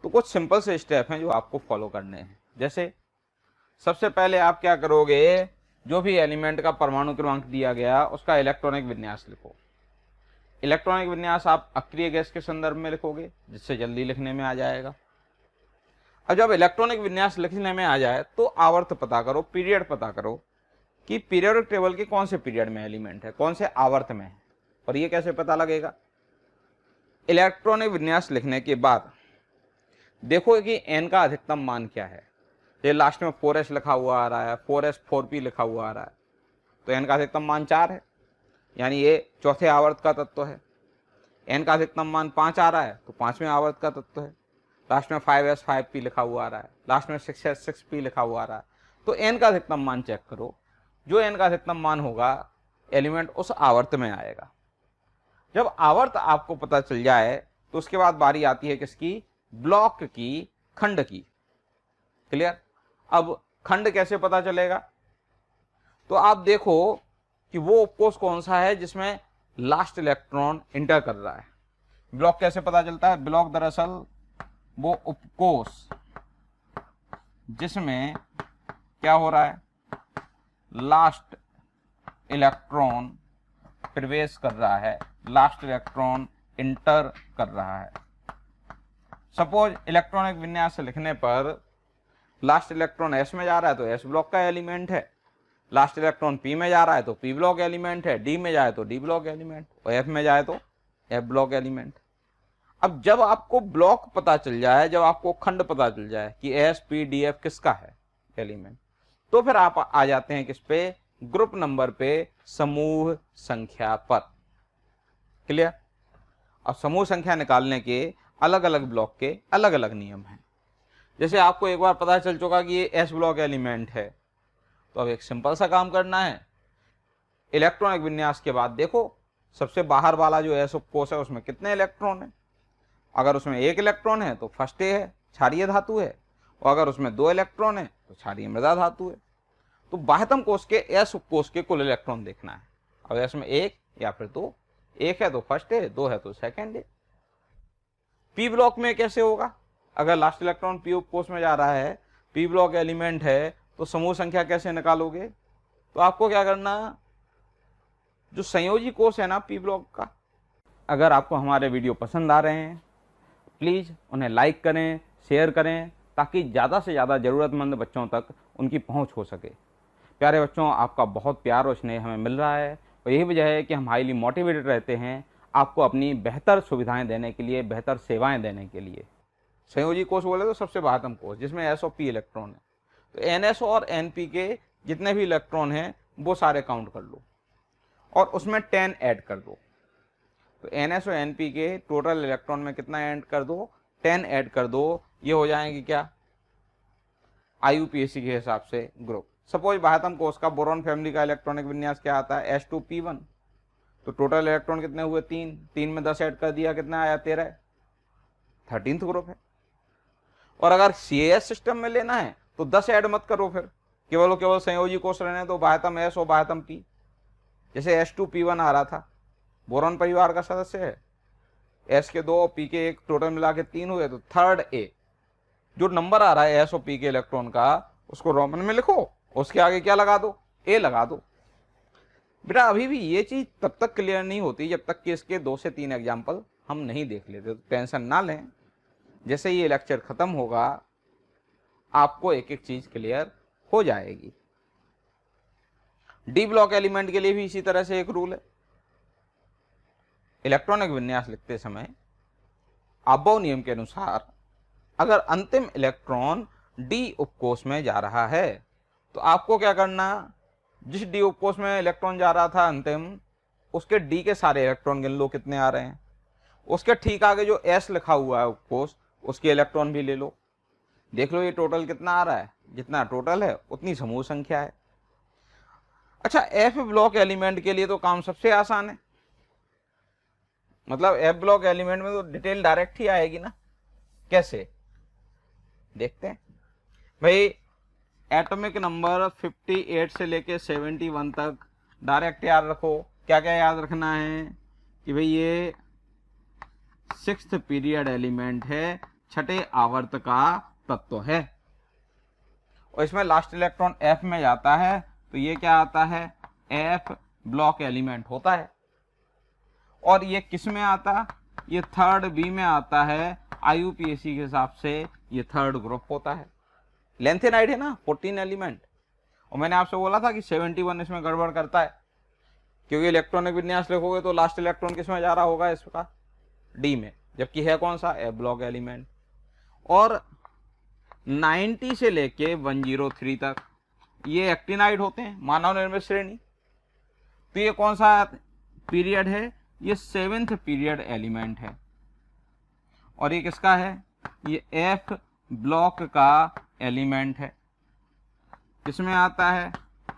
तो कुछ सिंपल से स्टेप हैं जो आपको फॉलो करने हैं। जैसे सबसे पहले आप क्या करोगे, जो भी एलिमेंट का परमाणु क्रमांक दिया गया उसका इलेक्ट्रॉनिक विन्यास लिखो। इलेक्ट्रॉनिक विन्यास आप अक्रिय गैस के संदर्भ में लिखोगे जिससे जल्दी लिखने में आ जाएगा। अब जब इलेक्ट्रॉनिक विन्यास लिखने में आ जाए तो आवर्त पता करो, पीरियड पता करो कि पीरियोडिक टेबल के कौन से पीरियड में एलिमेंट है, कौन से आवर्त में है। और ये कैसे पता लगेगा, इलेक्ट्रॉनिक विन्यास लिखने के बाद देखो कि n का अधिकतम मान क्या है। ये लास्ट में 4s लिखा हुआ आ रहा है, 4s 4p लिखा हुआ आ रहा है, तो n का अधिकतम मान 4 है, यानी ये चौथे आवर्त का तत्व है। n का अधिकतम मान 5 आ रहा है तो 5वें आवर्त का तत्व है। लास्ट में 5s 5p लिखा हुआ आ रहा है, लास्ट में 6s 6p लिखा हुआ आ रहा है, तो n का अधिकतम मान चेक करो। जो n का अधिकतम मान होगा एलिमेंट उस आवर्त में आएगा। जब आवर्त आपको पता चल जाए तो उसके बाद बारी आती है किसकी, ब्लॉक की खंड की। क्लियर? अब खंड कैसे पता चलेगा? तो आप देखो कि वो उपकोष कौन सा है जिसमें लास्ट इलेक्ट्रॉन इंटर कर रहा है। ब्लॉक कैसे पता चलता है? ब्लॉक दरअसल वो उपकोष जिसमें क्या हो रहा है, लास्ट इलेक्ट्रॉन प्रवेश कर रहा है, लास्ट इलेक्ट्रॉन इंटर कर रहा है। सपोज इलेक्ट्रॉनिक विन्यास से लिखने पर लास्ट इलेक्ट्रॉन एस में जा रहा है तो एस ब्लॉक का एलिमेंट है, लास्ट इलेक्ट्रॉन पी में जा रहा है तो पी ब्लॉक एलिमेंट है, डी में जाए तो डी ब्लॉक एलिमेंट, और एफ में जाए तो एफ ब्लॉक एलिमेंट। अब जब आपको ब्लॉक पता चल जाए, जब आपको खंड पता चल जाए कि एस पी डी एफ किसका है एलिमेंट, तो फिर आप आ जाते हैं किस पे? ग्रुप नंबर पे, समूह संख्या पर। क्लियर? अब समूह संख्या निकालने के अलग अलग ब्लॉक के अलग अलग नियम हैं। जैसे आपको एक बार पता चल चुका कि ये एस ब्लॉक एलिमेंट है, तो अब एक सिंपल सा काम करना है। इलेक्ट्रॉनिक विन्यास के बाद देखो सबसे बाहर वाला जो एस उपकोष है उसमें कितने इलेक्ट्रॉन है। अगर उसमें एक इलेक्ट्रॉन है तो फर्स्ट ए है, क्षारीय धातु है, और अगर उसमें 2 इलेक्ट्रॉन है तो क्षारीय मृदा धातु है। तो बाह्यतम कोष के एस उपकोष के कुल इलेक्ट्रॉन देखना है। अब एस में 1 या फिर 2, 1 है तो फर्स्ट ए, 2 है तो सेकेंड ए। पी ब्लॉक में कैसे होगा? अगर लास्ट इलेक्ट्रॉन पी उपकोष में जा रहा है, पी ब्लॉक एलिमेंट है, तो समूह संख्या कैसे निकालोगे? तो आपको क्या करना, जो संयोजी कोष है ना पी ब्लॉक का, अगर आपको हमारे वीडियो पसंद आ रहे हैं प्लीज़ उन्हें लाइक करें, शेयर करें, ताकि ज़्यादा से ज़्यादा ज़रूरतमंद बच्चों तक उनकी पहुंच हो सके। प्यारे बच्चों, आपका बहुत प्यार और स्नेह हमें मिल रहा है और यही वजह है कि हम हाईली मोटिवेटेड रहते हैं आपको अपनी बेहतर सुविधाएं देने के लिए, बेहतर सेवाएं देने के लिए। संयोजी कोष बोले तो सबसे बाह्यतम कोष जिसमें एस और पी इलेक्ट्रॉन है, तो एनएस और एनपी के जितने भी इलेक्ट्रॉन हैं वो सारे काउंट कर लो और उसमें 10 ऐड कर दो। तो एनएस और एनपी के टोटल इलेक्ट्रॉन में कितना ऐड कर दो? 10 ऐड कर दो। ये हो जाएंगे क्या? आईयूपीएसी के हिसाब से ग्रुप। सपोज बाह्यतम कोष का बोरॉन फैमिली का इलेक्ट्रॉनिक विन्यास क्या आता है? S2P1। तो टोटल इलेक्ट्रॉन कितने हुए? 3। 3 में 10 ऐड कर दिया, कितना आया? 13। 13th ग्रुप है। और अगर CAS सिस्टम में लेना है तो 10 ऐड मत करो, फिर केवल संयोजी कोष रहने तो बाह्यतम S और बाह्यतम P। जैसे S2P1 आ रहा था, बोरॉन परिवार का सदस्य है, S के 2 और P के 1, टोटल मिला के 3 हुए, तो थर्ड A। जो नंबर आ रहा है S और P के इलेक्ट्रॉन का उसको रोमन में लिखो, उसके आगे क्या लगा दो? A लगा दो। बेटा अभी भी ये चीज तब तक क्लियर नहीं होती जब तक कि इसके 2 से 3 एग्जाम्पल हम नहीं देख लेते। तो टेंशन ना लें, जैसे ये लेक्चर खत्म होगा आपको एक एक चीज क्लियर हो जाएगी। डी ब्लॉक एलिमेंट के लिए भी इसी तरह से एक रूल है। इलेक्ट्रॉनिक विन्यास लिखते समय अबव नियम के अनुसार अगर अंतिम इलेक्ट्रॉन डी उपकोष में जा रहा है तो आपको क्या करना, जिस डी उपकोष में इलेक्ट्रॉन जा रहा था अंतिम, उसके डी के सारे इलेक्ट्रॉन गिन लो कितने आ रहे हैं। उसके ठीक आगे जो एस लिखा हुआ है उपकोष, उसके इलेक्ट्रॉन भी ले लो, देख लो ये टोटल कितना आ रहा है। जितना टोटल है उतनी समूह संख्या है। अच्छा, एफ ब्लॉक एलिमेंट के लिए तो काम सबसे आसान है। मतलब एफ ब्लॉक एलिमेंट में तो डिटेल डायरेक्ट ही आएगी ना। कैसे देखते हैं भाई। एटॉमिक नंबर 58 से लेके 71 तक डायरेक्ट याद रखो। क्या क्या याद रखना है कि भाई ये 6th पीरियड एलिमेंट है, छठे आवर्त का तत्व है, और इसमें लास्ट इलेक्ट्रॉन एफ में जाता है तो ये क्या आता है? एफ ब्लॉक एलिमेंट होता है। और ये किस में आता? ये थर्ड बी में आता है। आईयूपीएसी के हिसाब से ये थर्ड ग्रुप होता है। लेंथेनाइड है ना 14 एलिमेंट, और मैंने आपसे बोला था कि 71 इसमें गड़बड़ करता है, क्योंकि इलेक्ट्रॉनिक विन्यास लिखोगे तो लास्ट इलेक्ट्रॉन किस में जा रहा होगा? इसका डी में, जबकि है कौन सा? F block element. और 90 से लेके 103 तक ये एक्टिनाइड होते हैं, मानव निर्मित श्रेणी। तो ये कौन सा पीरियड है? ये 7th पीरियड एलिमेंट है। और ये किसका है? ये एफ ब्लॉक का एलिमेंट है। किसमें आता है?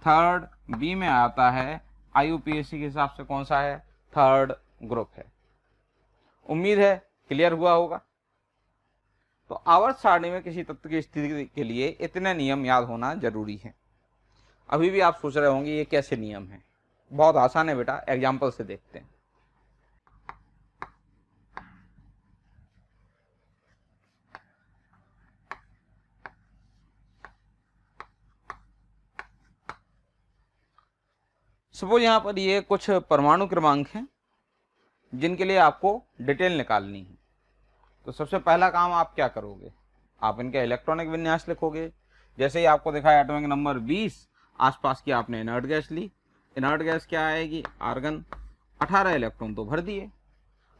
थर्ड बी में आता है। आईयूपीएसी के हिसाब से कौन सा है? थर्ड ग्रुप है। उम्मीद है क्लियर हुआ होगा। तो आवर्त सारणी में किसी तत्व की स्थिति के लिए इतने नियम याद होना जरूरी है। अभी भी आप सोच रहे होंगे ये कैसे नियम है, बहुत आसान है बेटा, एग्जाम्पल से देखते हैं। सपोज यहां पर ये कुछ परमाणु क्रमांक हैं जिनके लिए आपको डिटेल निकालनी है। तो सबसे पहला काम आप क्या करोगे, आप इनका इलेक्ट्रॉनिक विन्यास लिखोगे। जैसे ही आपको दिखाया एटॉमिक नंबर 20, आसपास की आपने इनर्ट गैस ली। इनर्ट गैस क्या आएगी, आर्गन। 18 इलेक्ट्रॉन तो भर दिए।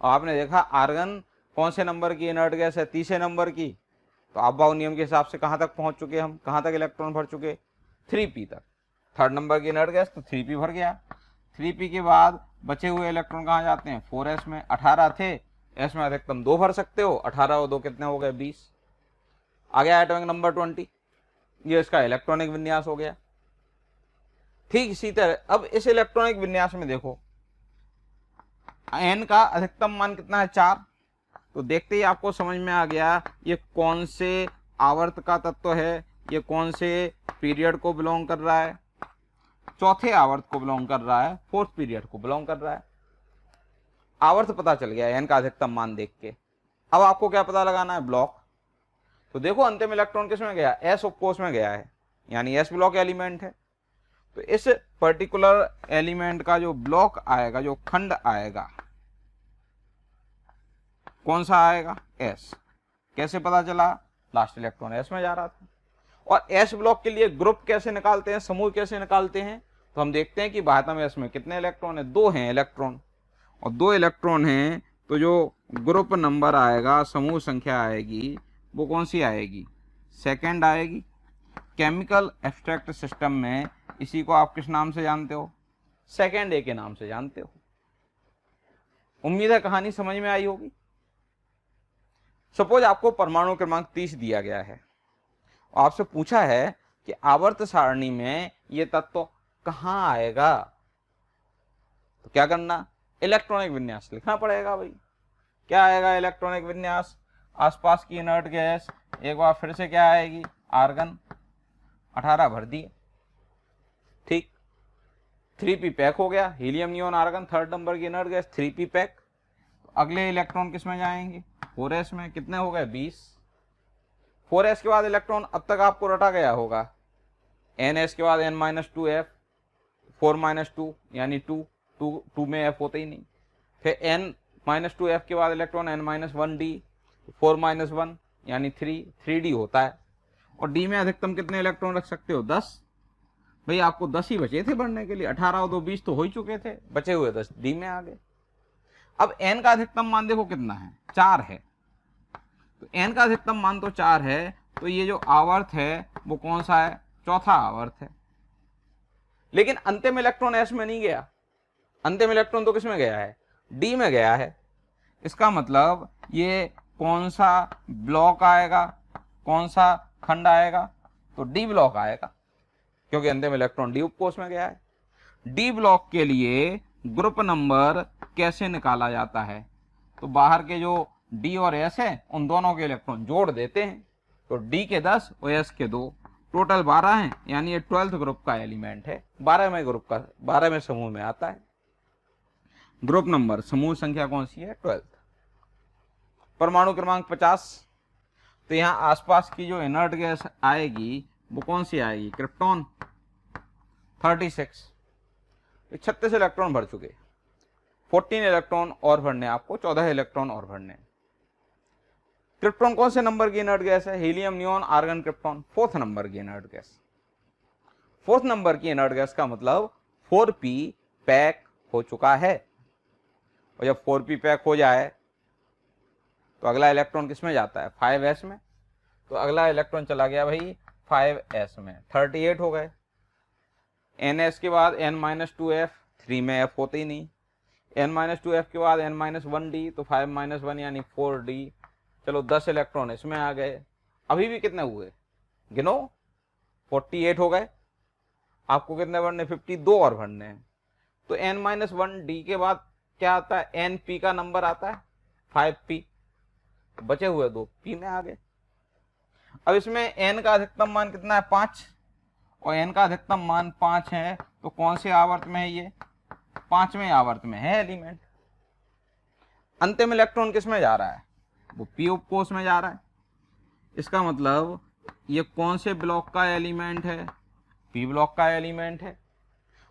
और आपने देखा आर्गन कौन से नंबर की इनर्ट गैस है, तीसरे नंबर की। तो अबाउ नियम के हिसाब से कहाँ तक पहुंच चुके हम, कहाँ तक इलेक्ट्रॉन भर चुके, 3p तक। थर्ड नंबर की इनर्ट गैस तो 3p भर गया। 3p के बाद बचे हुए इलेक्ट्रॉन कहाँ जाते हैं, 4s में। 18 थे, s में अधिकतम 2 भर सकते हो। 18 और 2 कितने हो गए, 20। आ गया एटॉमिक नंबर 20, ये इसका इलेक्ट्रॉनिक विन्यास हो गया। ठीक इसी तरह अब इस इलेक्ट्रॉनिक विन्यास में देखो n का अधिकतम मान कितना है, 4। तो देखते ही आपको समझ में आ गया ये कौन से आवर्त का तत्व है, ये कौन से पीरियड को बिलोंग कर रहा है, चौथे आवर्त को बिलोंग कर रहा है, फोर्थ पीरियड को बिलोंग कर रहा है। आवर्त पता चल गया n का अधिकतम मान देख के। अब आपको क्या पता लगाना है, ब्लॉक। तो देखो अंतिम इलेक्ट्रॉन किस में गया, s उपकोष में गया है, यानी s ब्लॉक एलिमेंट है। तो इस पर्टिकुलर एलिमेंट का जो ब्लॉक आएगा, जो खंड आएगा, कौन सा आएगा, s। कैसे पता चला, लास्ट इलेक्ट्रॉन s में जा रहा था। और s ब्लॉक के लिए ग्रुप कैसे निकालते हैं, समूह कैसे निकालते हैं, तो हम देखते हैं कि बाह्यतम s में कितने इलेक्ट्रॉन है, 2 हैं इलेक्ट्रॉन। और 2 इलेक्ट्रॉन हैं तो जो ग्रुप नंबर आएगा, समूह संख्या आएगी, वो कौन सी आएगी, सेकंड आएगी। केमिकल एब्स्ट्रैक्ट सिस्टम में इसी को आप किस नाम से जानते हो, सेकंड ए के नाम से जानते हो। उम्मीद है कहानी समझ में आई होगी। सपोज आपको परमाणु क्रमांक 30 दिया गया है और आपसे पूछा है कि आवर्त सारणी में ये तत्व कहां आएगा, तो क्या करना, इलेक्ट्रॉनिक विन्यास लिखना पड़ेगा भाई। क्या आएगा इलेक्ट्रॉनिक विन्यास, आसपास की इनर्ट गैस, एक बार फिर से क्या आएगी, आर्गन। 18 भर दिए, ठीक। 3p पैक हो गया, helium neon argon, third number की इनर्ट गैस, 3p पैक। तो अगले इलेक्ट्रॉन किस में जाएंगे, 4s में। कितने हो गए, 20। 4s के बाद इलेक्ट्रॉन अब तक आपको रटा गया होगा, ns के बाद n-2f, 4-2 यानी 2 में f होता ही नहीं। फिर n-2f के बाद इलेक्ट्रॉन n-1d, 4-1 यानी 3d होता है। और d में अधिकतम कितने इलेक्ट्रॉन रख सकते हो, 10। भाई आपको 10 ही बचे थे भरने के लिए, 18 और 2 20 तो हो ही चुके थे, बचे हुए 10 d में आ गए। अब n का अधिकतम मान देखो कितना है, 4 है। तो n का अधिकतम मान तो 4 है, तो ये जो आवर्त है वो कौन सा है, चौथा आवर्त है। लेकिन अंतिम इलेक्ट्रॉन s में नहीं गया, अंतिम इलेक्ट्रॉन तो किस में गया है, d में गया है। इसका मतलब ये कौन सा ब्लॉक आएगा, कौन सा खंड आएगा, तो डी ब्लॉक आएगा, क्योंकि अंतिम इलेक्ट्रॉन डी उपकोष में गया है। डी ब्लॉक के लिए ग्रुप नंबर कैसे निकाला जाता है, तो बाहर के जो डी और एस है उन दोनों के इलेक्ट्रॉन जोड़ देते हैं। तो डी के 10 और एस के 2, टोटल 12 हैं, यानी ये 12th ग्रुप का एलिमेंट है, 12वें ग्रुप का, 12वें समूह में आता है। ग्रुप नंबर, समूह संख्या कौन सी है, 12th। परमाणु क्रमांक 50। तो यहाँ आसपास की जो इनर्ट गैस आएगी वो कौन सी आएगी, क्रिप्टॉन, 36। 36 इलेक्ट्रॉन भर चुके, 14 इलेक्ट्रॉन और भरने, आपको 14 इलेक्ट्रॉन और भरने। क्रिप्टॉन कौन से नंबर की इनर्ट गैस है, helium neon argon krypton, 4th number की इनर्ट गैस। 4th नंबर की इनर्ट गैस का मतलब 4p पैक हो चुका है। और जब 4p पैक हो जाए तो अगला इलेक्ट्रॉन किस में जाता है, 5s में। तो अगला इलेक्ट्रॉन चला गया भाई 5s में, 38 हो गए। ns के बाद n-2f, 3 में f होते ही नहीं। n-2f के बाद n-1d, तो 5-1 यानी 4d। चलो 10 इलेक्ट्रॉन इसमें आ गए। अभी भी कितने हुए, गिनो, 48 हो गए। आपको कितने भरने, 52 और भरने हैं। तो n-1d के बाद क्या आता है, np का नंबर आता है, 5p। बचे हुए 2 p में आ गए। अब इसमें n का अधिकतम मान कितना है 5 और n का अधिकतम मान 5 है, तो कौन से आवर्त में है ये 5वें आवर्त में है एलिमेंट। अंतिम इलेक्ट्रॉन किस में जा रहा है, वो p उपकोष में जा रहा है। इसका मतलब ये कौन से ब्लॉक का एलिमेंट है, p ब्लॉक का एलिमेंट है।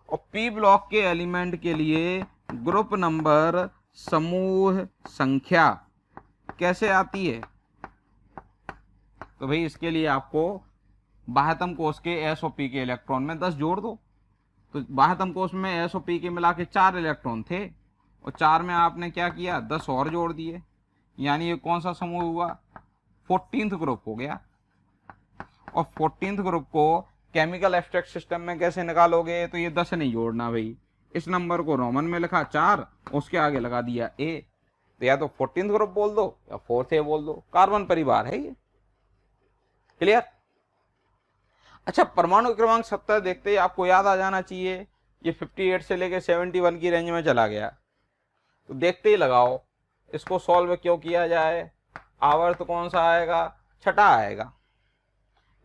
और p ब्लॉक के एलिमेंट के लिए ग्रुप नंबर समूह संख्या कैसे आती है, तो भाई इसके लिए आपको बाह्यतम कोष के s और p के इलेक्ट्रॉन में 10 जोड़ दो। तो बाह्यतम कोष में s और p के मिला के 4 इलेक्ट्रॉन थे और 4 में आपने क्या किया 10 और जोड़ दिए, यानी ये कौन सा समूह हुआ 14th ग्रुप हो गया। और 14th ग्रुप को केमिकल एब्स्ट्रैक्ट सिस्टम में कैसे निकालोगे, तो ये 10 नहीं जोड़ना भाई, इस नंबर को रोमन में लिखा 4, उसके आगे लगा दिया a, तो या तो 14th ग्रुप बोल दो या 4th ए बोल दो, कार्बन परिवार है ये। क्लियर। अच्छा, परमाणु क्रमांक 70 देखते ही आपको याद आ जाना चाहिए ये 58 से लेके 71 की रेंज में चला गया। तो देखते ही लगाओ इसको सॉल्व क्यों किया जाए, आवर्त कौन सा आएगा, छठा आएगा।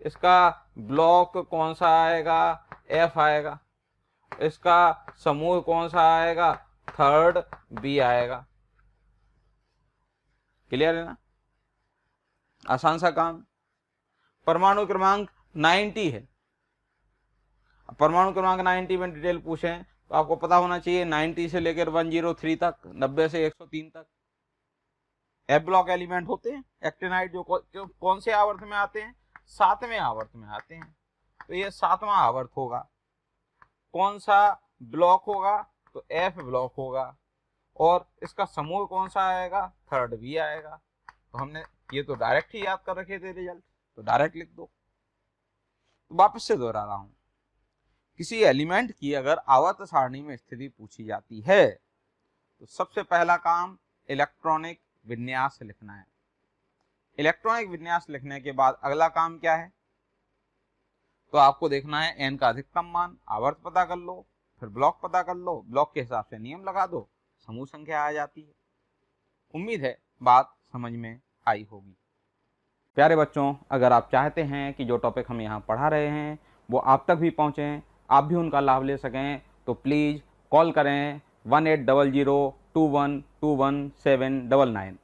इसका ब्लॉक कौन सा आएगा, F आएगा। इसका समूह कौन सा आएगा, थर्ड B आएगा। क्लियर है ना, आसान सा काम। परमाणु क्रमांक 90 है। परमाणु क्रमांक 90 में डिटेल पूछें तो आपको पता होना चाहिए 90 से लेकर 103 तक, 90 से 103 तक F ब्लॉक एलिमेंट होते हैं। एक्टिनाइड जो कौन से आवर्त में आते हैं, 7वें आवर्त में आते हैं, तो ये 7वां आवर्त होगा। कौन सा ब्लॉक होगा, तो F ब्लॉक होगा। और इसका समूह कौन सा आएगा, थर्ड B आएगा। तो हमने ये तो डायरेक्ट ही याद कर रखे थे रिजल्ट, तो डायरेक्ट लिख दो। तो वापस से दोहरा रहा हूं, किसी एलिमेंट की अगर आवर्त सारणी में स्थिति पूछी जाती है तो सबसे पहला काम इलेक्ट्रॉनिक विन्यास लिखना है। इलेक्ट्रॉनिक विन्यास लिखने के बाद अगला काम क्या है, तो आपको देखना है n का अधिकतम मान, आवर्त पता कर लो, फिर ब्लॉक पता कर लो, ब्लॉक के हिसाब से नियम लगा दो, समूह संख्या आ जाती है। उम्मीद है बात समझ में आई होगी। प्यारे बच्चों, अगर आप चाहते हैं कि जो टॉपिक हम यहाँ पढ़ा रहे हैं वो आप तक भी पहुँचें, आप भी उनका लाभ ले सकें, तो प्लीज़ कॉल करें 1800 21 21 799।